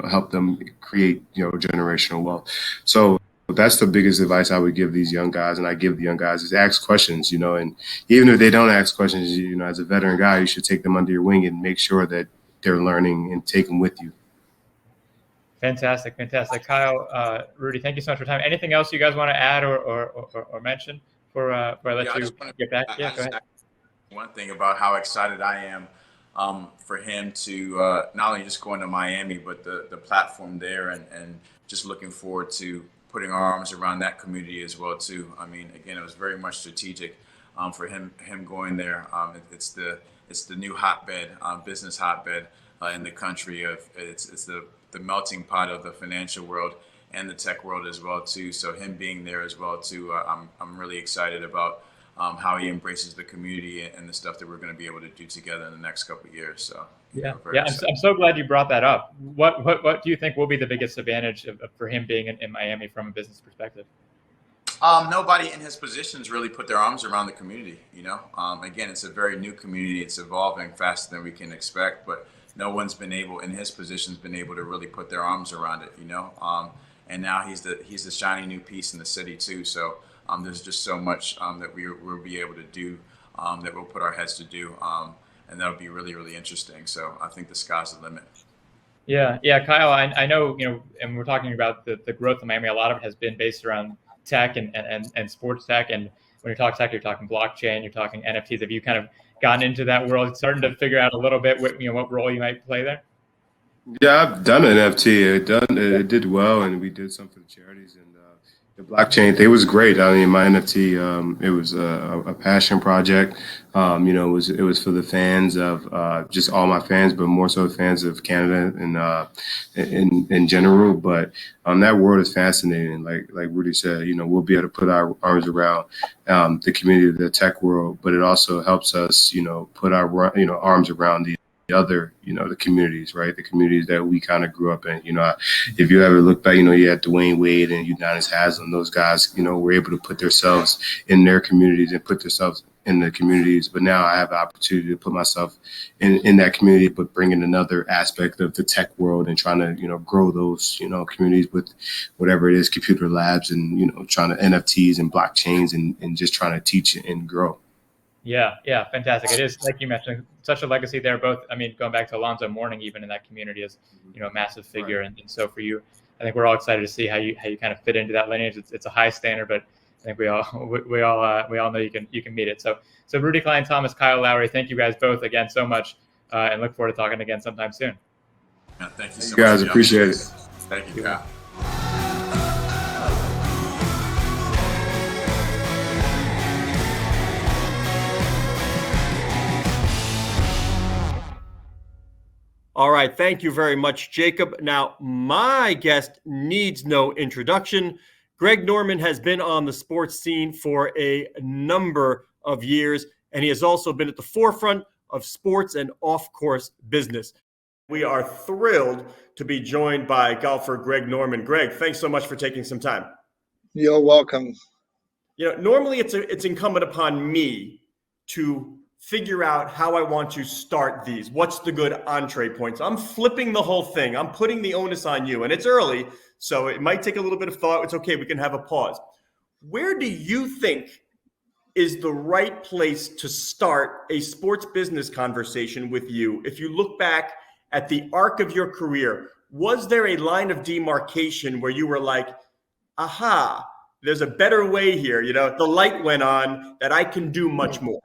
F: help them create generational wealth. So that's the biggest advice I would give these young guys, and I give the young guys, is ask questions. And even if they don't ask questions, as a veteran guy, you should take them under your wing and make sure that they're learning and take them with you.
D: Fantastic. Kyle, Rudy, thank you so much for your time. Anything else you guys want to add or mention before I let you get back? Yeah, go ahead.
E: One thing about how excited I am for him to not only just going to Miami, but the platform there, and just looking forward to putting our arms around that community as well too. I mean, again, it was very much strategic for him going there. It's the new hotbed, business hotbed in the country. It's the melting pot of the financial world and the tech world as well too. So him being there as well too, I'm really excited about how he embraces the community and the stuff that we're going to be able to do together in the next couple of years. So
D: I'm so glad you brought that up. What do you think will be the biggest advantage for him being in Miami from a business perspective?
E: Nobody in his positions really put their arms around the community. Again, it's a very new community. It's evolving faster than we can expect, but no one's been able in his positions to really put their arms around it, and now he's the shiny new piece in the city too. So there's just so much that we'll be able to do, that we'll put our heads to do, and that'll be really, really interesting. So I think the sky's the limit.
D: Yeah, Kyle, I know, and we're talking about the growth of Miami. A lot of it has been based around tech and sports tech. And when you talk tech, you're talking blockchain, you're talking NFTs. Have you kind of gotten into that world, starting to figure out a little bit what role you might play there?
F: Yeah, I've done an NFT. It did well, and we did some for the charities, and the blockchain thing was great. I mean, my NFT, it was a passion project. It was for the fans of just all my fans, but more so fans of Canada and in general. But that world is fascinating. Like Rudy said, we'll be able to put our arms around the community, the tech world, but it also helps us, put our arms around the other, the communities, right? The communities that we kind of grew up in. If you ever look back, you had Dwayne Wade and Udonis Haslem. Those guys, were able to put themselves in their communities and put themselves in the communities. But now I have the opportunity to put myself in that community, but bring in another aspect of the tech world and trying to, grow those, communities with whatever it is, computer labs and, trying to NFTs and blockchains and just trying to teach and grow.
D: Yeah, fantastic. It is, like you mentioned, such a legacy there. Both, I mean, going back to Alonzo Mourning, even in that community, is a massive figure. Right. And so for you, I think we're all excited to see how you kind of fit into that lineage. It's a high standard, but I think we all know you can meet it. So Rudy, Cline-Thomas, Kyle Lowry, thank you guys both again so much, and look forward to talking again sometime soon.
E: Yeah, thank you so much,
F: guys. Appreciate it.
E: Thank you, Kyle.
A: All right. Thank you very much, Jacob. Now, my guest needs no introduction. Greg Norman has been on the sports scene for a number of years, and he has also been at the forefront of sports and off-course business. We are thrilled to be joined by golfer Greg Norman. Greg, thanks so much for taking some time.
G: You're welcome.
A: Normally it's incumbent upon me to figure out how I want to start these. What's the good entree points? I'm flipping the whole thing. I'm putting the onus on you. And it's early, so it might take a little bit of thought. It's okay. We can have a pause. Where do you think is the right place to start a sports business conversation with you? If you look back at the arc of your career, was there a line of demarcation where you were like, aha, there's a better way here? You know, the light went on that I can do much more.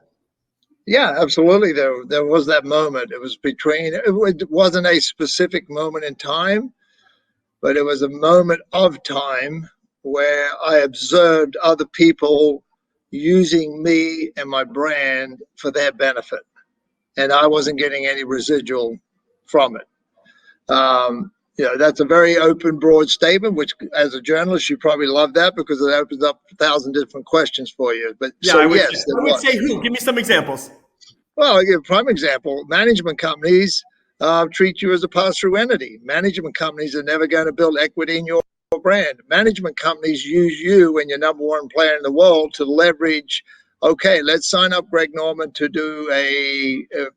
G: Yeah, absolutely. There was that moment. It was it wasn't a specific moment in time, but it was a moment of time where I observed other people using me and my brand for their benefit, and I wasn't getting any residual from it. That's a very open, broad statement, which as a journalist, you probably love that because it opens up 1,000 different questions for you. But
A: yeah,
G: so,
A: I would
G: yes,
A: say who? Give me some examples.
G: Well, I'll give a prime example. Management companies treat you as a pass-through entity. Management companies are never going to build equity in your brand. Management companies use you when you're number one player in the world to leverage, okay, let's sign up Greg Norman to do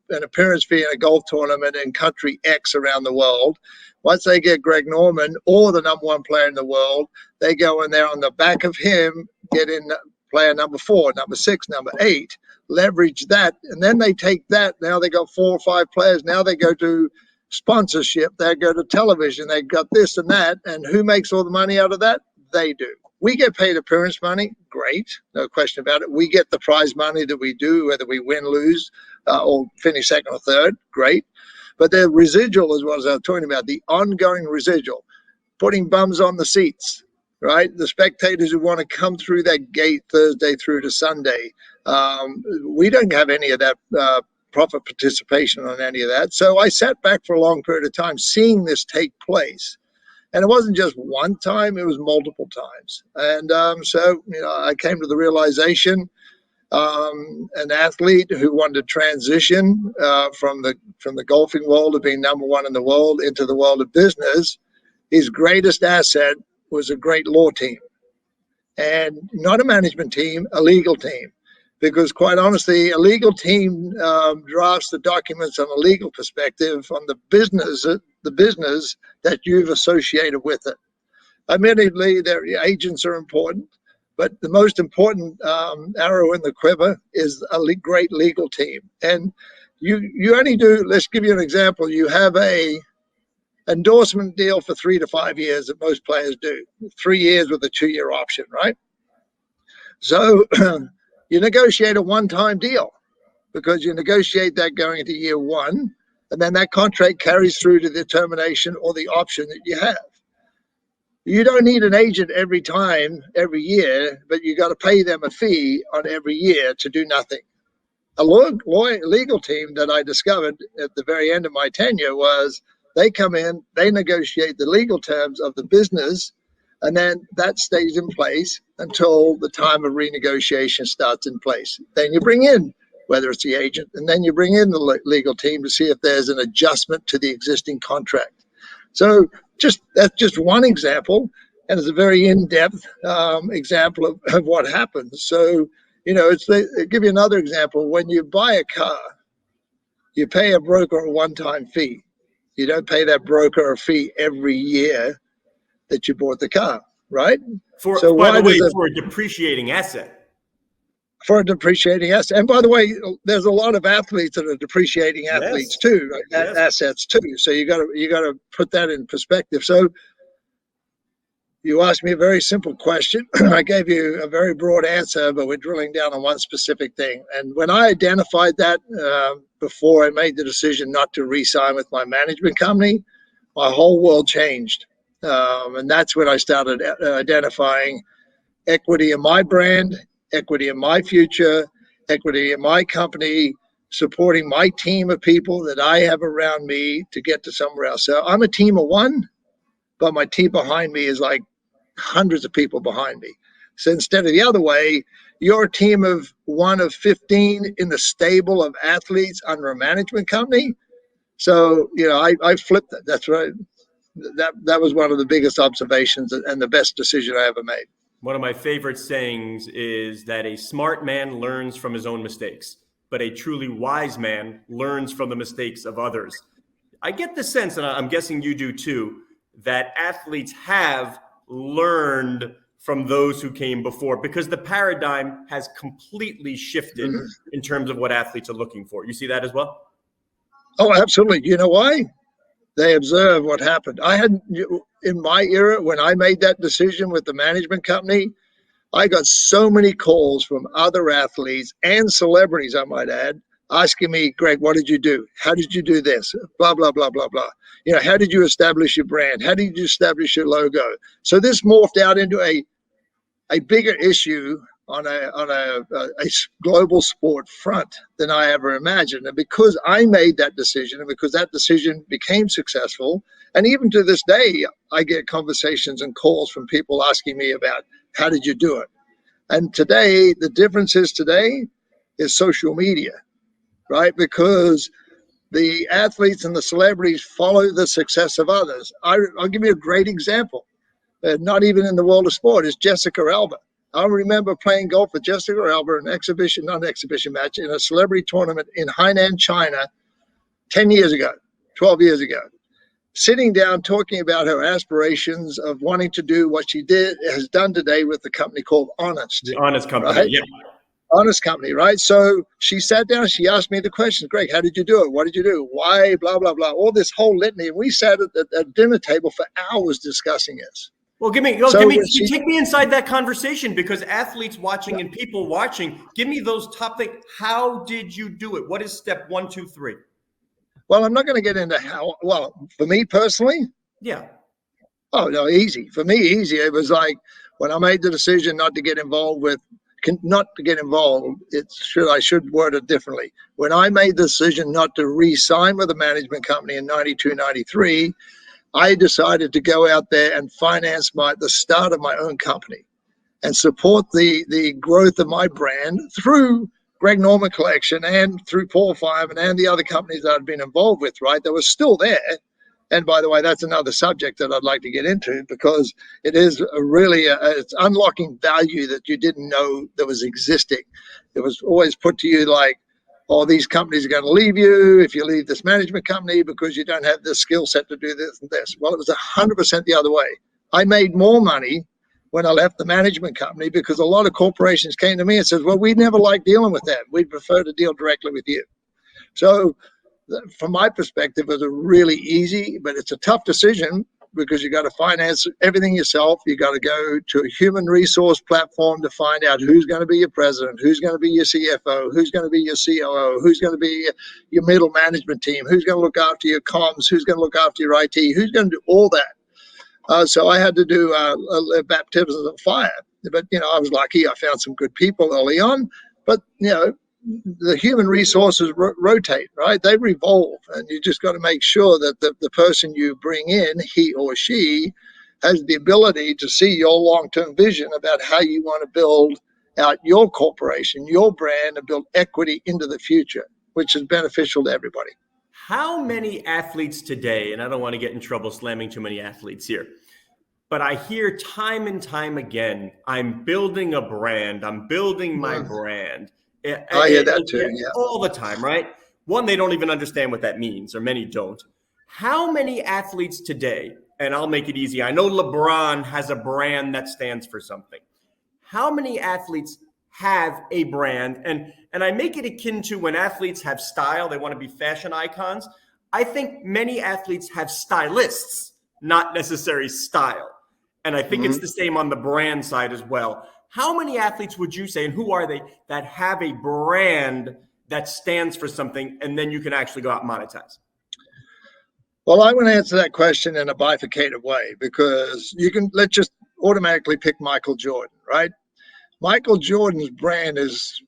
G: an appearance fee in a golf tournament in country X around the world. Once they get Greg Norman or the number one player in the world, they go in there on the back of him, get in player number 4, number 6, number 8, leverage that, and then they take that. Now they got 4 or 5 players. Now they go to sponsorship, they go to television, they got this and that, and who makes all the money out of that? They do. We get paid appearance money, great, no question about it. We get the prize money that we do, whether we win, lose, or finish second or third, great. But the residual is what I was talking about, the ongoing residual, putting bums on the seats, right? The spectators who want to come through that gate Thursday through to Sunday. We don't have any of that profit participation on any of that. So I sat back for a long period of time seeing this take place. And it wasn't just one time, it was multiple times. And so I came to the realization, an athlete who wanted to transition from the golfing world of being number one in the world into the world of business, his greatest asset was a great law team. And not a management team, a legal team. Because quite honestly, a legal team drafts the documents on a legal perspective on the business that you've associated with it. Admittedly, their agents are important, but the most important arrow in the quiver is a great legal team. And you only do, let's give you an example. You have a endorsement deal for 3 to 5 years that most players do, 3 years with a 2-year option, right? So you negotiate a one-time deal because you negotiate that going into year 1, and then that contract carries through to the termination or the option that you have. You don't need an agent every time, every year, but you got to pay them a fee on every year to do nothing. A legal team that I discovered at the very end of my tenure was they come in, they negotiate the legal terms of the business, and then that stays in place until the time of renegotiation starts in place. Then you bring in, whether it's the agent, and then you bring in the legal team to see if there's an adjustment to the existing contract. So that's just one example, and it's a very in-depth example of what happens. So, I'll give you another example. When you buy a car, you pay a broker a one-time fee. You don't pay that broker a fee every year that you bought the car, right?
A: For a depreciating asset. For a
G: depreciating asset. And by the way, there's a lot of athletes that are depreciating athletes too, right? Yes. Assets too. So you got to put that in perspective. So you asked me a very simple question. I gave you a very broad answer, but we're drilling down on one specific thing. And when I identified that before I made the decision not to re-sign with my management company, my whole world changed. And that's when I started identifying equity in my brand, equity in my future, equity in my company, supporting my team of people that I have around me to get to somewhere else. So I'm a team of one, but my team behind me is like hundreds of people behind me. So instead of the other way, you're a team of 1 of 15 in the stable of athletes under a management company. So, I flipped it. That's right. That was one of the biggest observations and the best decision I ever made.
A: One of my favorite sayings is that a smart man learns from his own mistakes. but a truly wise man learns from the mistakes of others. I get the sense, and I'm guessing you do too, that athletes have learned from those who came before, because the paradigm has completely shifted in terms of what athletes are looking for. You see that as well?
G: Oh, absolutely. You know why? They observe what happened. In my era, when I made that decision with the management company, I got so many calls from other athletes and celebrities, I might add, asking me, Greg, what did you do? How did you do this? Blah, blah, blah, blah, blah. How did you establish your brand? How did you establish your logo? So this morphed out into a bigger issue on a global sport front than I ever imagined. And because I made that decision, and because that decision became successful, and even to this day, I get conversations and calls from people asking me about, how did you do it? And today, the difference is social media, right? Because the athletes and the celebrities follow the success of others. I'll give you a great example. Not even in the world of sport, is Jessica Alba. I remember playing golf with Jessica Alba, not an exhibition match, in a celebrity tournament in Hainan, China, 10 years ago, 12 years ago. Sitting down, talking about her aspirations of wanting to do what she has done today with the company called Honest.
A: The Honest Company,
G: right?
A: Yeah.
G: Honest Company, right? So she sat down, she asked me the questions, Greg, how did you do it? What did you do? Why? Blah, blah, blah. All this whole litany. And we sat at a dinner table for hours discussing this.
A: Well, take me inside that conversation, because athletes watching and people watching, give me those top things. How did you do it? What is step 1, 2, 3?
G: Well, I'm not going to get into how. Well, for me personally,
A: yeah.
G: Oh no, easy. For me, easy. It was like when I made the decision not to get involved. I should word it differently. When I made the decision not to re-sign with the management company in 92, 93, I decided to go out there and finance the start of my own company and support the growth of my brand through Greg Norman Collection and through Paul Fireman and the other companies that I'd been involved with, right? That was still there. And by the way, that's another subject that I'd like to get into, because it is it's unlocking value that you didn't know that was existing. It was always put to you like, oh, these companies are going to leave you if you leave this management company because you don't have the skill set to do this and this. Well, it was 100% the other way. I made more money when I left the management company because a lot of corporations came to me and said, well, we never like dealing with them. We'd prefer to deal directly with you. So from my perspective, it was a really easy, but it's a tough decision because you got to finance everything yourself. You got to go to a human resource platform to find out who's going to be your president, who's going to be your CFO, who's going to be your COO, who's going to be your middle management team, who's going to look after your comms, who's going to look after your IT, who's going to do all that. So I had to do a baptism of fire. But, I was lucky. I found some good people early on. But, the human resources rotate, right? They revolve, and you just got to make sure that the person you bring in, he or she, has the ability to see your long-term vision about how you want to build out your corporation, your brand, and build equity into the future, which is beneficial to everybody.
A: How many athletes today, and I don't want to get in trouble slamming too many athletes here, but I hear time and time again, I'm building a brand, I'm building my brand.
G: I hear that too, yeah.
A: All the time, right? One, they don't even understand what that means, or many don't. How many athletes today, and I'll make it easy, I know LeBron has a brand that stands for something. How many athletes have a brand? And I make it akin to when athletes have style, they want to be fashion icons. I think many athletes have stylists, not necessarily style. And I think it's the same on the brand side as well. How many athletes would you say, and who are they, that have a brand that stands for something, and then you can actually go out and monetize?
G: Well, I'm going to answer that question in a bifurcated way, because let's just automatically pick Michael Jordan, right? Michael Jordan's brand is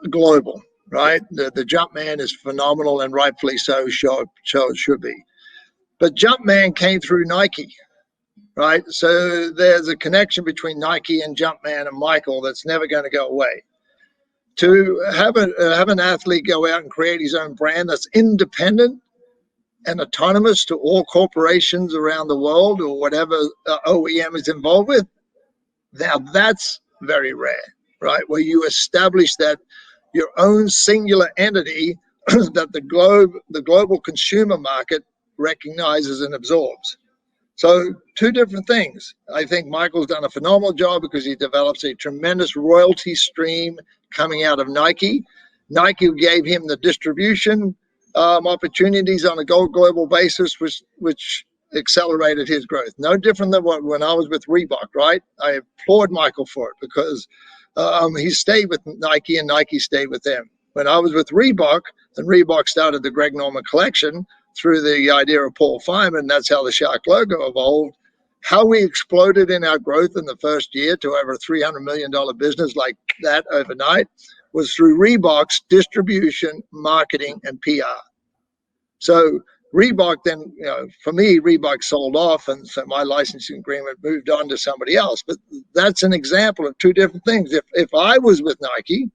G: global, right? The Jumpman is phenomenal, and rightfully so it should be. But Jumpman came through Nike. Right, so there's a connection between Nike and Jumpman and Michael that's never going to go away. To have an athlete go out and create his own brand that's independent and autonomous to all corporations around the world or whatever OEM is involved with, now that's very rare, right? Where you establish that your own singular entity that the global consumer market recognizes and absorbs. So two different things. I think Michael's done a phenomenal job because he develops a tremendous royalty stream coming out of Nike. Nike gave him the distribution opportunities on a global basis, which accelerated his growth. No different than when I was with Reebok, right? I applaud Michael for it because he stayed with Nike and Nike stayed with him. When I was with Reebok, and Reebok started the Greg Norman collection through the idea of Paul Fineman, that's how the Shark logo evolved. How we exploded in our growth in the first year to over a $300 million business like that overnight was through Reebok's distribution, marketing, and PR. So Reebok then, for me, Reebok sold off, and so my licensing agreement moved on to somebody else. But that's an example of two different things. If I was with Nike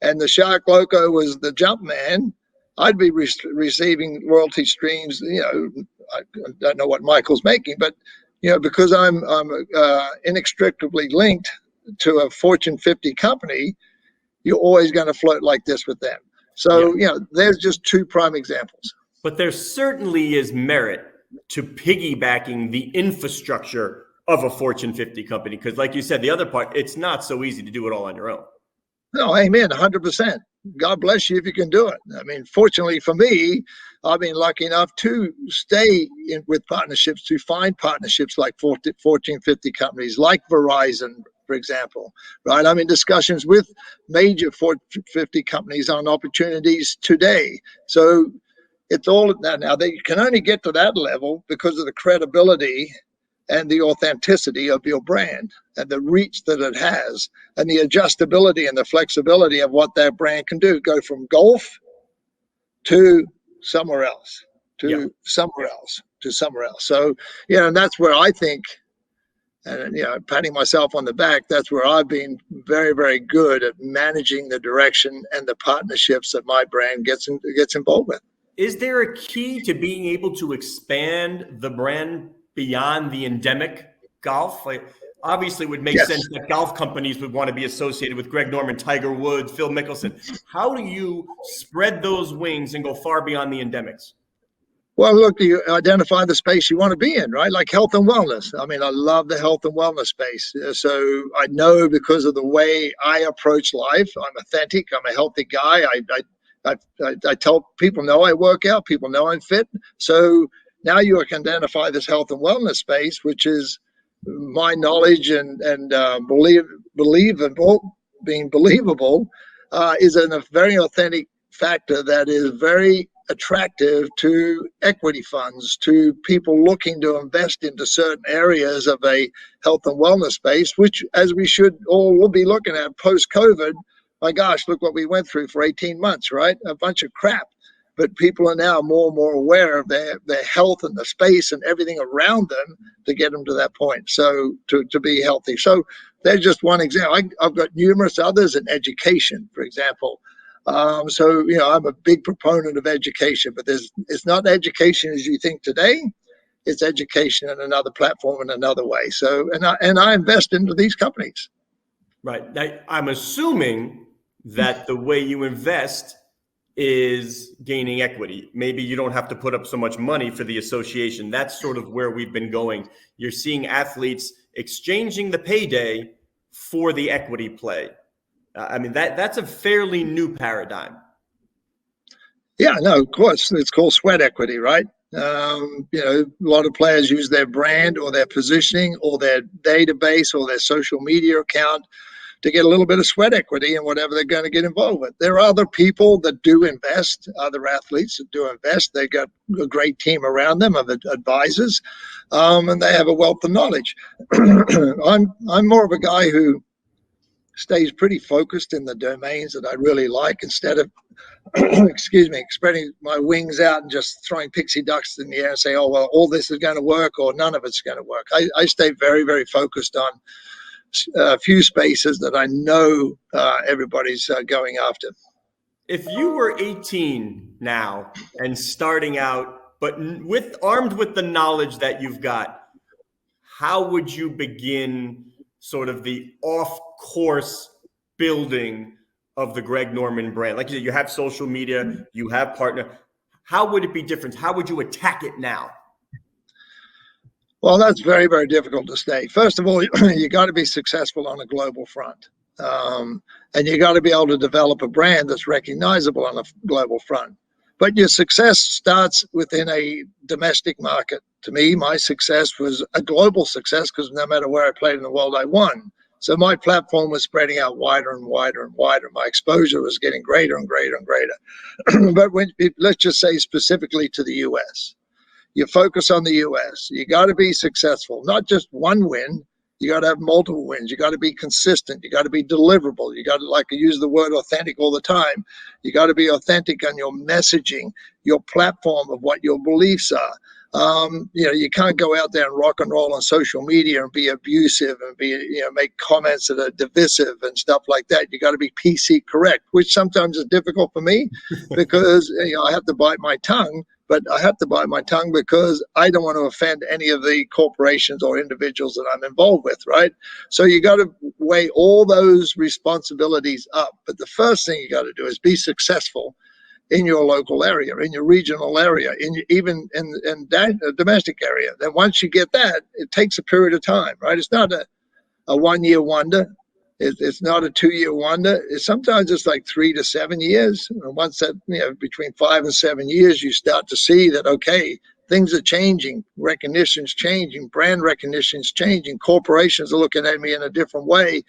G: and the Shark logo was the Jumpman, I'd be receiving royalty streams. I don't know what Michael's making, but because I'm inextricably linked to a Fortune 50 company, you're always going to float like this with them. So, there's just two prime examples.
A: But there certainly is merit to piggybacking the infrastructure of a Fortune 50 company. Because like you said, the other part, it's not so easy to do it all on your own.
G: No, amen, 100%. God bless you if you can do it. I mean, fortunately for me, I've been lucky enough to stay with partnerships, to find partnerships like Fortune 50 companies, like Verizon, for example, right? I'm in discussions with major Fortune 50 companies on opportunities today. So it's all now they can only get to that level because of the credibility and the authenticity of your brand and the reach that it has and the adjustability and the flexibility of what that brand can do. Go from golf to somewhere else, somewhere else. So, and that's where I think, and patting myself on the back, that's where I've been very, very good at managing the direction and the partnerships that my brand gets involved with.
A: Is there a key to being able to expand the brand beyond the endemic golf? Obviously, it would make sense that golf companies would want to be associated with Greg Norman, Tiger Woods, Phil Mickelson. How do you spread those wings and go far beyond the endemics?
G: Well, look, you identify the space you want to be in, right? Like health and wellness. I mean, I love the health and wellness space. So I know because of the way I approach life, I'm authentic. I'm a healthy guy. I tell people know I work out. People know I'm fit. So now you can identify this health and wellness space, which is my knowledge and believable, being believable, is a very authentic factor that is very attractive to equity funds, to people looking to invest into certain areas of a health and wellness space, which, as we should all be looking at post-COVID, my gosh, look what we went through for 18 months, right? A bunch of crap. But people are now more and more aware of their health and the space and everything around them to get them to that point. So to be healthy. So there's just one example. I've got numerous others in education, for example. So, I'm a big proponent of education, but it's not education as you think today. It's education in another platform in another way. So, and I invest into these companies.
A: Right. I'm assuming that the way you invest is gaining equity. Maybe you don't have to put up so much money for the association. That's sort of where we've been going. You're seeing athletes exchanging the payday for the equity play. I mean, that's a fairly new paradigm.
G: Yeah, no, of course. It's called sweat equity, right? A lot of players use their brand or their positioning or their database or their social media account to get a little bit of sweat equity in whatever they're going to get involved with. There are other people that do invest, other athletes that do invest. They've got a great team around them of advisors, and they have a wealth of knowledge. I'm more of a guy who stays pretty focused in the domains that I really like instead of, spreading my wings out and just throwing pixie dust in the air and say, oh, well, all this is going to work or none of it's going to work. I stay very, very focused on a few spaces that I know everybody's going after.
A: If you were 18 now and starting out, but armed with the knowledge that you've got, how would you begin sort of the off-course building of the Greg Norman brand? Like you said, you have social media, you have partner. How would it be different? How would you attack it now?
G: Well, that's very, very difficult to say. First of all, you got to be successful on a global front. And you got to be able to develop a brand that's recognizable on a global front. But your success starts within a domestic market. To me, my success was a global success because no matter where I played in the world, I won. So my platform was spreading out wider and wider and wider. My exposure was getting greater and greater and greater. But let's just say specifically to the U.S., you focus on the U.S. You got to be successful, not just one win. You got to have multiple wins. You got to be consistent. You got to be deliverable. You got to, like I use the word authentic all the time. You got to be authentic on your messaging, your platform of what your beliefs are. You can't go out there and rock and roll on social media and be abusive and make comments that are divisive and stuff like that. You got to be PC correct, which sometimes is difficult for me because I have to bite my tongue. But I have to bite my tongue because I don't want to offend any of the corporations or individuals that I'm involved with, right? So you got to weigh all those responsibilities up. But the first thing you got to do is be successful in your local area, in your regional area, even in that domestic area. Then once you get that, it takes a period of time, right? It's not a 1 year wonder. It's not a 2 year wonder. Sometimes it's like 3 to 7 years. And once that, between 5 and 7 years, you start to see that, okay, things are changing, recognition's changing, brand recognition's changing, corporations are looking at me in a different way.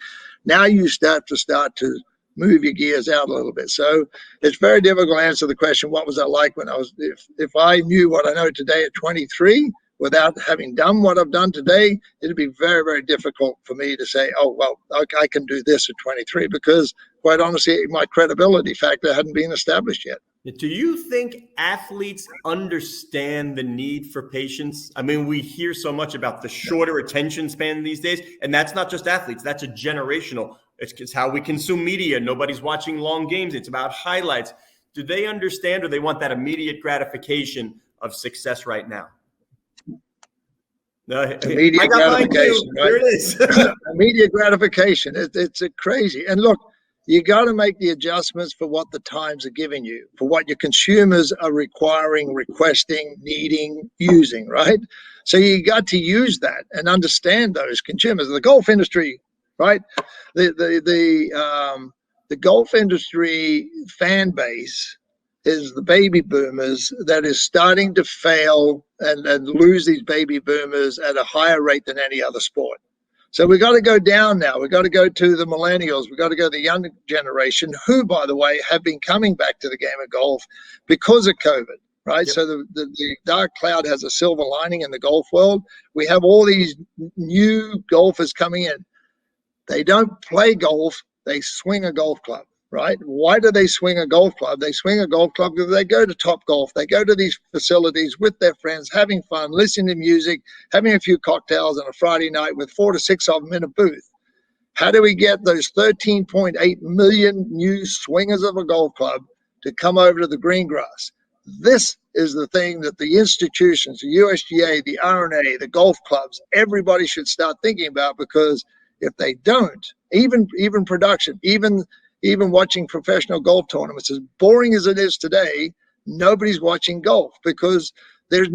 G: Now you start to move your gears out a little bit. So it's very difficult to answer the question, what was I like when I was, if I knew what I know today at 23, without having done what I've done today, it'd be very, very difficult for me to say, oh, well, I can do this at 23, because quite honestly, my credibility factor hadn't been established yet.
A: Do you think athletes understand the need for patience? I mean, we hear so much about the shorter attention span these days, and that's not just athletes, that's a generational. It's how we consume media. Nobody's watching long games. It's about highlights. Do they understand, or they want that immediate gratification of success right now?
G: Immediate gratification, right?
A: There it is.
G: Immediate gratification. It's crazy. And look, you got to make the adjustments for what the times are giving you, for what your consumers are requiring, requesting, needing, using, right? So you got to use that and understand those consumers. The golf industry, right? The golf industry fan base is the baby boomers that is starting to fail and lose these baby boomers at a higher rate than any other sport. So we got to go down now. We got to go to the millennials. We got to go to the young generation, who, by the way, have been coming back to the game of golf because of COVID, right? Yep. So the dark cloud has a silver lining in the golf world. We have all these new golfers coming in. They don't play golf. They swing a golf club. Right? Why do they swing a golf club? They swing a golf club because they go to Top Golf. They go to these facilities with their friends, having fun, listening to music, having a few cocktails on a Friday night with 4 to 6 of them in a booth. How do we get those 13.8 million new swingers of a golf club to come over to the green grass? This is the thing that the institutions, the USGA, the RNA, the golf clubs, everybody should start thinking about, because if they don't, even production, even watching professional golf tournaments, as boring as it is today, nobody's watching golf because there's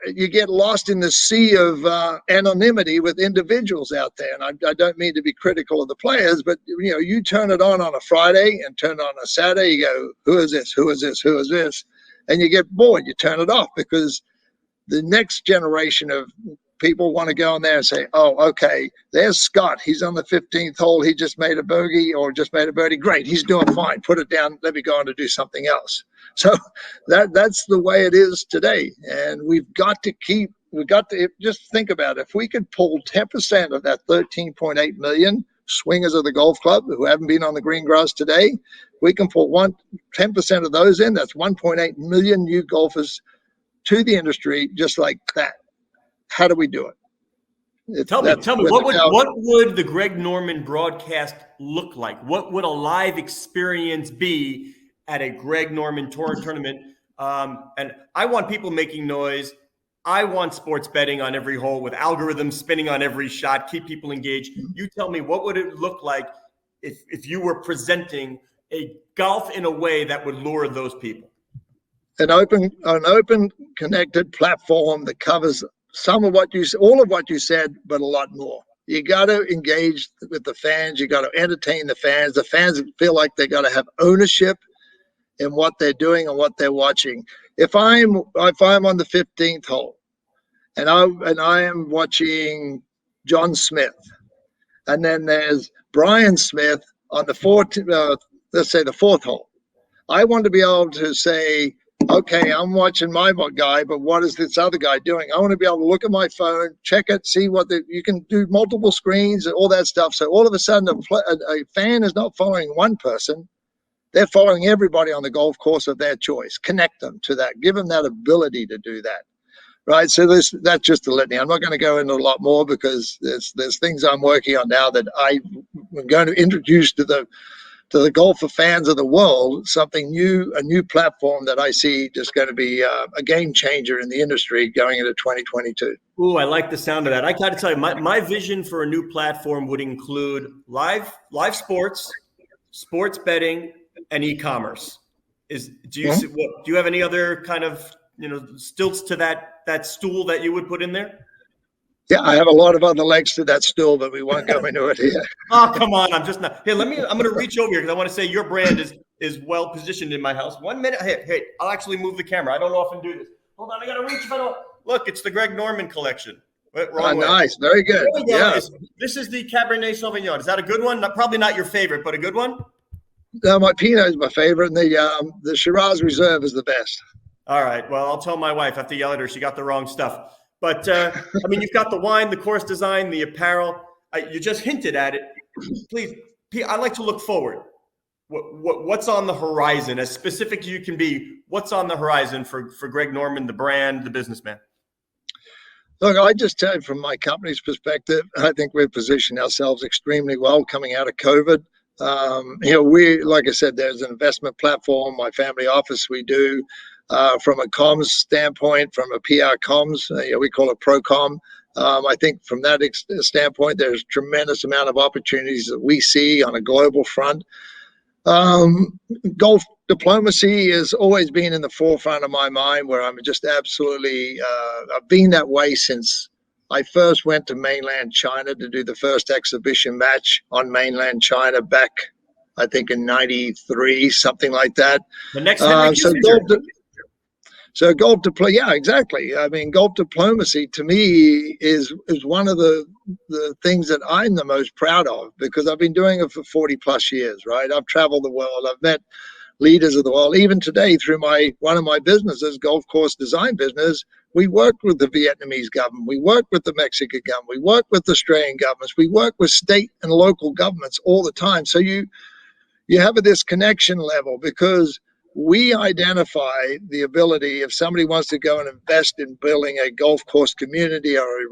G: you get lost in the sea of anonymity with individuals out there. And I don't mean to be critical of the players, but you turn it on a Friday and turn it on a Saturday, you go, who is this? Who is this? Who is this? And you get bored. You turn it off because the next generation of people want to go in there and say, oh, okay, there's Scott. He's on the 15th hole. He just made a bogey or just made a birdie. Great. He's doing fine. Put it down. Let me go on to do something else. So that's the way it is today. And we've got to just think about it. If we could pull 10% of that 13.8 million swingers of the golf club who haven't been on the green grass today, we can pull 10% of those in. That's 1.8 million new golfers to the industry just like that. How do we do it?
A: Tell me, what would the Greg Norman broadcast look like? What would a live experience be at a Greg Norman tour tournament? And I want people making noise. I want sports betting on every hole with algorithms spinning on every shot, keep people engaged. You tell me, what would it look like if you were presenting a golf in a way that would lure those people?
G: An open, connected platform that covers all of what you said, but a lot more. You got to engage with the fans. You got to entertain the fans. The fans feel like they got to have ownership in what they're doing and what they're watching. If I'm on the 15th hole, and I am watching John Smith, and then there's Brian Smith on the let's say the fourth hole. I want to be able to say, okay, I'm watching my guy, but what is this other guy doing? I want to be able to look at my phone, check it, see you can do multiple screens and all that stuff. So all of a sudden, a fan is not following one person. They're following everybody on the golf course of their choice. Connect them to that. Give them that ability to do that. Right. So that's just a litany. I'm not going to go into a lot more because there's things I'm working on now that I'm going to introduce to the golfer fans of the world, something new, a new platform that I see just going to be a game changer in the industry going into 2022.
A: Ooh, I like the sound of that. I got to tell you, my vision for a new platform would include live sports, sports betting, and e-commerce. Do you have any other kind of stilts to that stool that you would put in there?
G: Yeah, I have a lot of other legs to that stool, but we won't go into it here.
A: Oh, come on. I'm just not. Here, I'm going to reach over here because I want to say your brand is well positioned in my house. 1 minute. Hey, I'll actually move the camera. I don't often do this. Hold on. I got to reach. Look, it's the Greg Norman collection. Wrong way.
G: Nice. Very good. Yeah.
A: This is the Cabernet Sauvignon. Is that a good one? Probably not your favorite, but a good one?
G: No, my Pinot is my favorite, and the Shiraz Reserve is the best.
A: All right. Well, I'll tell my wife. I have to yell at her. She got the wrong stuff. But, you've got the wine, the course design, the apparel. You just hinted at it. Please, I'd like to look forward. What's on the horizon? As specific as you can be, what's on the horizon for Greg Norman, the brand, the businessman?
G: Look, I just tell you from my company's perspective, I think we've positioned ourselves extremely well coming out of COVID. Like I said, there's an investment platform, my family office, we do. From a comms standpoint, from a PR comms, we call it ProCom. I think from that standpoint, there's a tremendous amount of opportunities that we see on a global front. Golf diplomacy has always been in the forefront of my mind, where I'm just absolutely, I've been that way since I first went to mainland China to do the first exhibition match on mainland China back, I think, in '93, something like that.
A: The next Henry Kissinger.
G: So golf diplomacy, yeah, exactly. I mean, golf diplomacy to me is one of the things that I'm the most proud of, because I've been doing it for 40 plus years, right? I've traveled the world. I've met leaders of the world. Even today, through one of my businesses, golf course design business, we work with the Vietnamese government. We work with the Mexican government. We work with the Australian governments. We work with state and local governments all the time. So you have this connection level, because we identify the ability, if somebody wants to go and invest in building a golf course community or a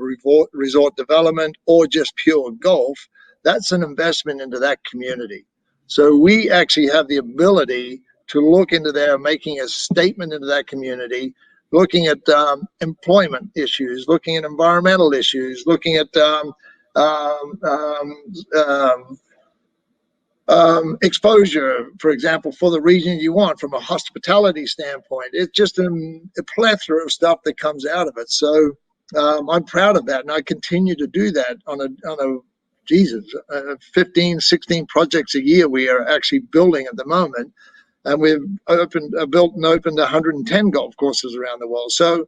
G: resort development or just pure golf, that's an investment into that community. So we actually have the ability to look into there, making a statement into that community, looking at employment issues, looking at environmental issues, looking at exposure, for example, for the region you want from a hospitality standpoint. It's just a plethora of stuff that comes out of it. So I'm proud of that, and I continue to do that on a 15, 16 projects a year we are actually building at the moment. And we've built and opened 110 golf courses around the world. So,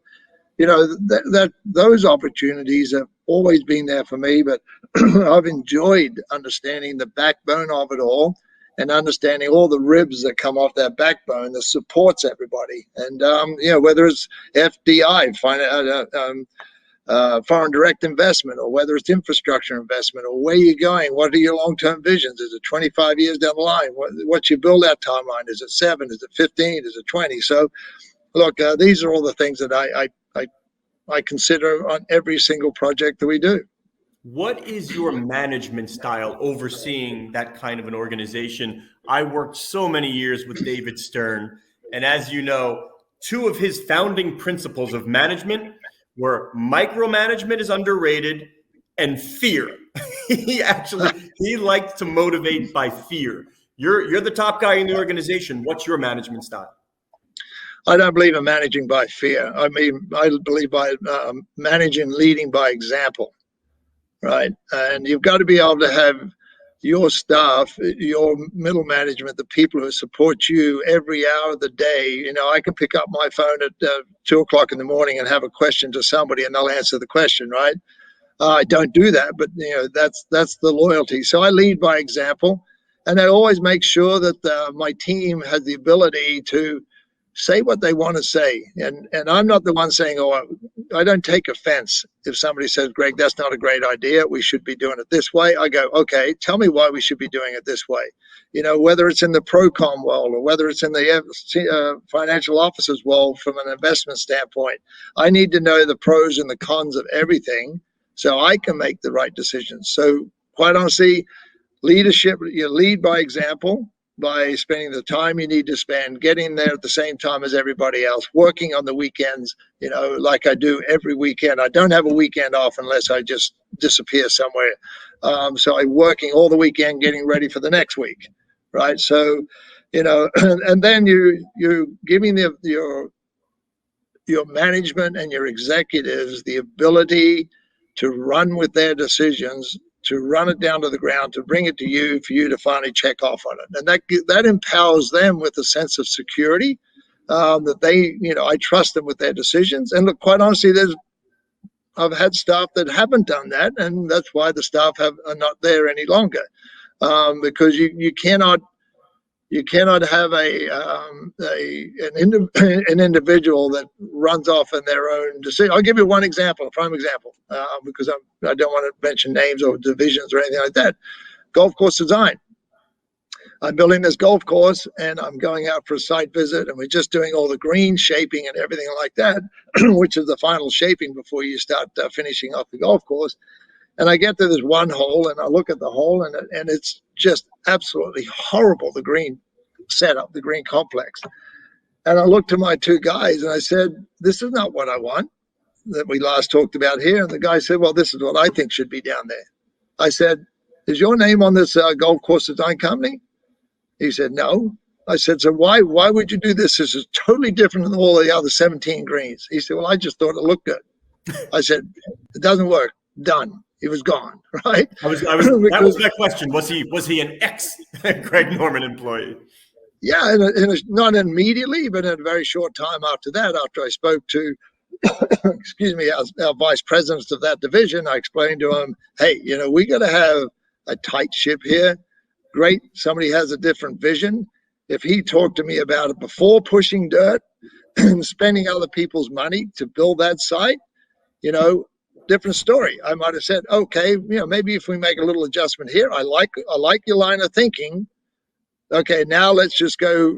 G: those opportunities have always been there for me, but I've enjoyed understanding the backbone of it all and understanding all the ribs that come off that backbone that supports everybody. And, whether it's FDI, foreign direct investment, or whether it's infrastructure investment, or where you're going, what are your long-term visions? Is it 25 years down the line? What's your build-out timeline? Is it 7? Is it 15? Is it 20? So, look, these are all the things that I consider on every single project that we do.
A: What is your management style overseeing that kind of an organization? I worked so many years with David Stern, and as you know, two of his founding principles of management were micromanagement is underrated and fear. he likes to motivate by fear. You're the top guy in the organization. What's your management style?
G: I don't believe in managing by fear. I mean, I believe by managing, leading by example, right? And you've got to be able to have your staff, your middle management, the people who support you every hour of the day. You know, I can pick up my phone at 2 o'clock in the morning and have a question to somebody, and they'll answer the question, right? I don't do that, but you know, that's the loyalty. So I lead by example, and I always make sure that my team has the ability to say what they want to say. And I'm not the one saying, oh, I don't take offense if somebody says, Greg, that's not a great idea. We should be doing it this way. I go, okay, tell me why we should be doing it this way. You know, whether it's in the pro-com world or whether it's in the financial officers world from an investment standpoint, I need to know the pros and the cons of everything so I can make the right decisions. So quite honestly, leadership, you lead by example, by spending the time you need to spend, getting there at the same time as everybody else, working on the weekends, you know, like I do every weekend. I don't have a weekend off unless I just disappear somewhere. So I'm working all the weekend getting ready for the next week, right? So, you know, and then you're giving your management and your executives the ability to run with their decisions, to run it down to the ground, to bring it to you for you to finally check off on it. And that empowers them with a sense of security that they, you know, I trust them with their decisions. And look, quite honestly, I've had staff that haven't done that, and that's why the staff are not there any longer, because you cannot have an individual that runs off in their own decision. I'll give you one example, a prime example, because I don't want to mention names or divisions or anything like that. Golf course design. I'm building this golf course, and I'm going out for a site visit, and we're just doing all the green shaping and everything like that, which is the final shaping before you start finishing off the golf course. And I get to this one hole, and I look at the hole, and it's just absolutely horrible, the green setup, the green complex. And I looked to my two guys, and I said, this is not what I want that we last talked about here. And the guy said, well, this is what I think should be down there. I said, is your name on this golf course design company? He said, no. I said, so why would you do this? This is totally different than all the other 17 greens. He said, well, I just thought it looked good. I said, it doesn't work. Done. He was gone, right?
A: That was my question. Was he an ex-Greg Norman employee?
G: Yeah, not immediately, but in a very short time after that, after I spoke to, excuse me, our vice presidents of that division, I explained to him, hey, you know, we got to have a tight ship here. Great, somebody has a different vision. If he talked to me about it before pushing dirt and spending other people's money to build that site, you know, different story. I might have said, okay, you know, maybe if we make a little adjustment here, I like your line of thinking. Okay, now let's just go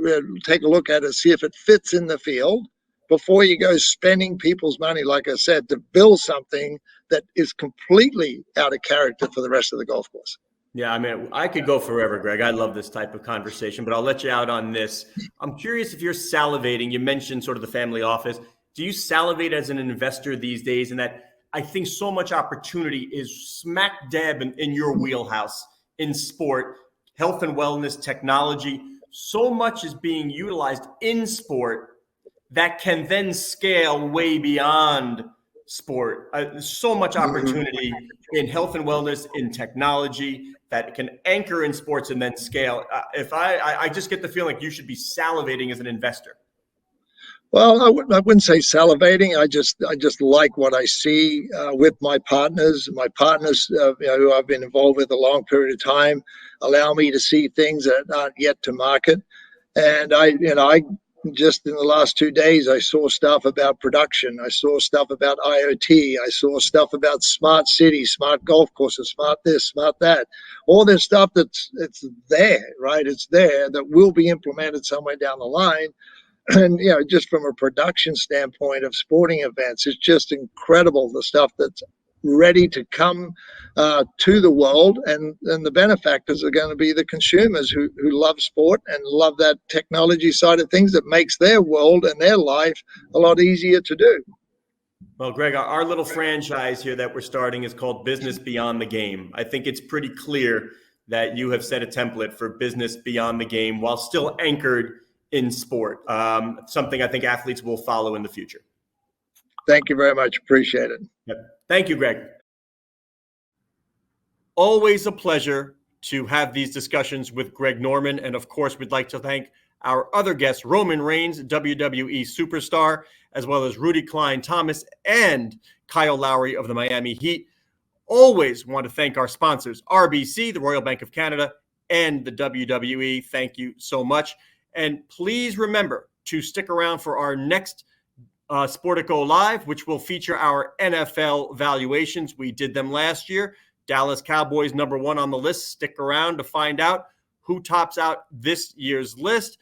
G: take a look at it, see if it fits in the field before you go spending people's money, like I said, to build something that is completely out of character for the rest of the golf course.
A: Yeah, I mean, I could go forever, Greg. I love this type of conversation, but I'll let you out on this. I'm curious if you're salivating. You mentioned sort of the family office. Do you salivate as an investor these days? And that I think so much opportunity is smack dab in your wheelhouse in sport, health and wellness, technology. So much is being utilized in sport that can then scale way beyond sport. So much opportunity in health and wellness, in technology that can anchor in sports and then scale. If I just get the feeling like you should be salivating as an investor.
G: Well, I wouldn't say salivating. I just like what I see with my partners. My partners, who I've been involved with a long period of time, allow me to see things that aren't yet to market. And I just in the last 2 days, I saw stuff about production. I saw stuff about IoT. I saw stuff about smart cities, smart golf courses, smart this, smart that. All this stuff it's there, right? It's there that will be implemented somewhere down the line. And, you know, just from a production standpoint of sporting events, it's just incredible the stuff that's ready to come to the world. And the benefactors are going to be the consumers who love sport and love that technology side of things that makes their world and their life a lot easier to do.
A: Well, Greg, our little franchise here that we're starting is called Business Beyond the Game. I think it's pretty clear that you have set a template for business beyond the game while still anchored in sport. Something I think athletes will follow in the future.
G: Thank you very much. Appreciate it.
A: Yep. Thank you, Greg. Always a pleasure to have these discussions with Greg Norman. And of course, we'd like to thank our other guests, Roman Reigns, WWE superstar, as well as Rudy Cline-Thomas and Kyle Lowry of the Miami Heat. Always want to thank our sponsors, RBC, the Royal Bank of Canada, and the WWE. Thank you so much. And please remember to stick around for our next Sportico Live, which will feature our NFL valuations. We did them last year. Dallas Cowboys #1 on the list. Stick around to find out who tops out this year's list.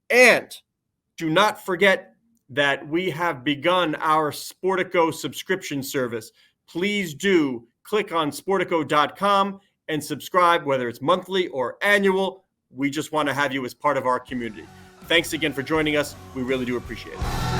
A: And do not forget that we have begun our Sportico subscription service. Please do click on Sportico.com and subscribe, whether it's monthly or annual. We just want to have you as part of our community. Thanks again for joining us. We really do appreciate it.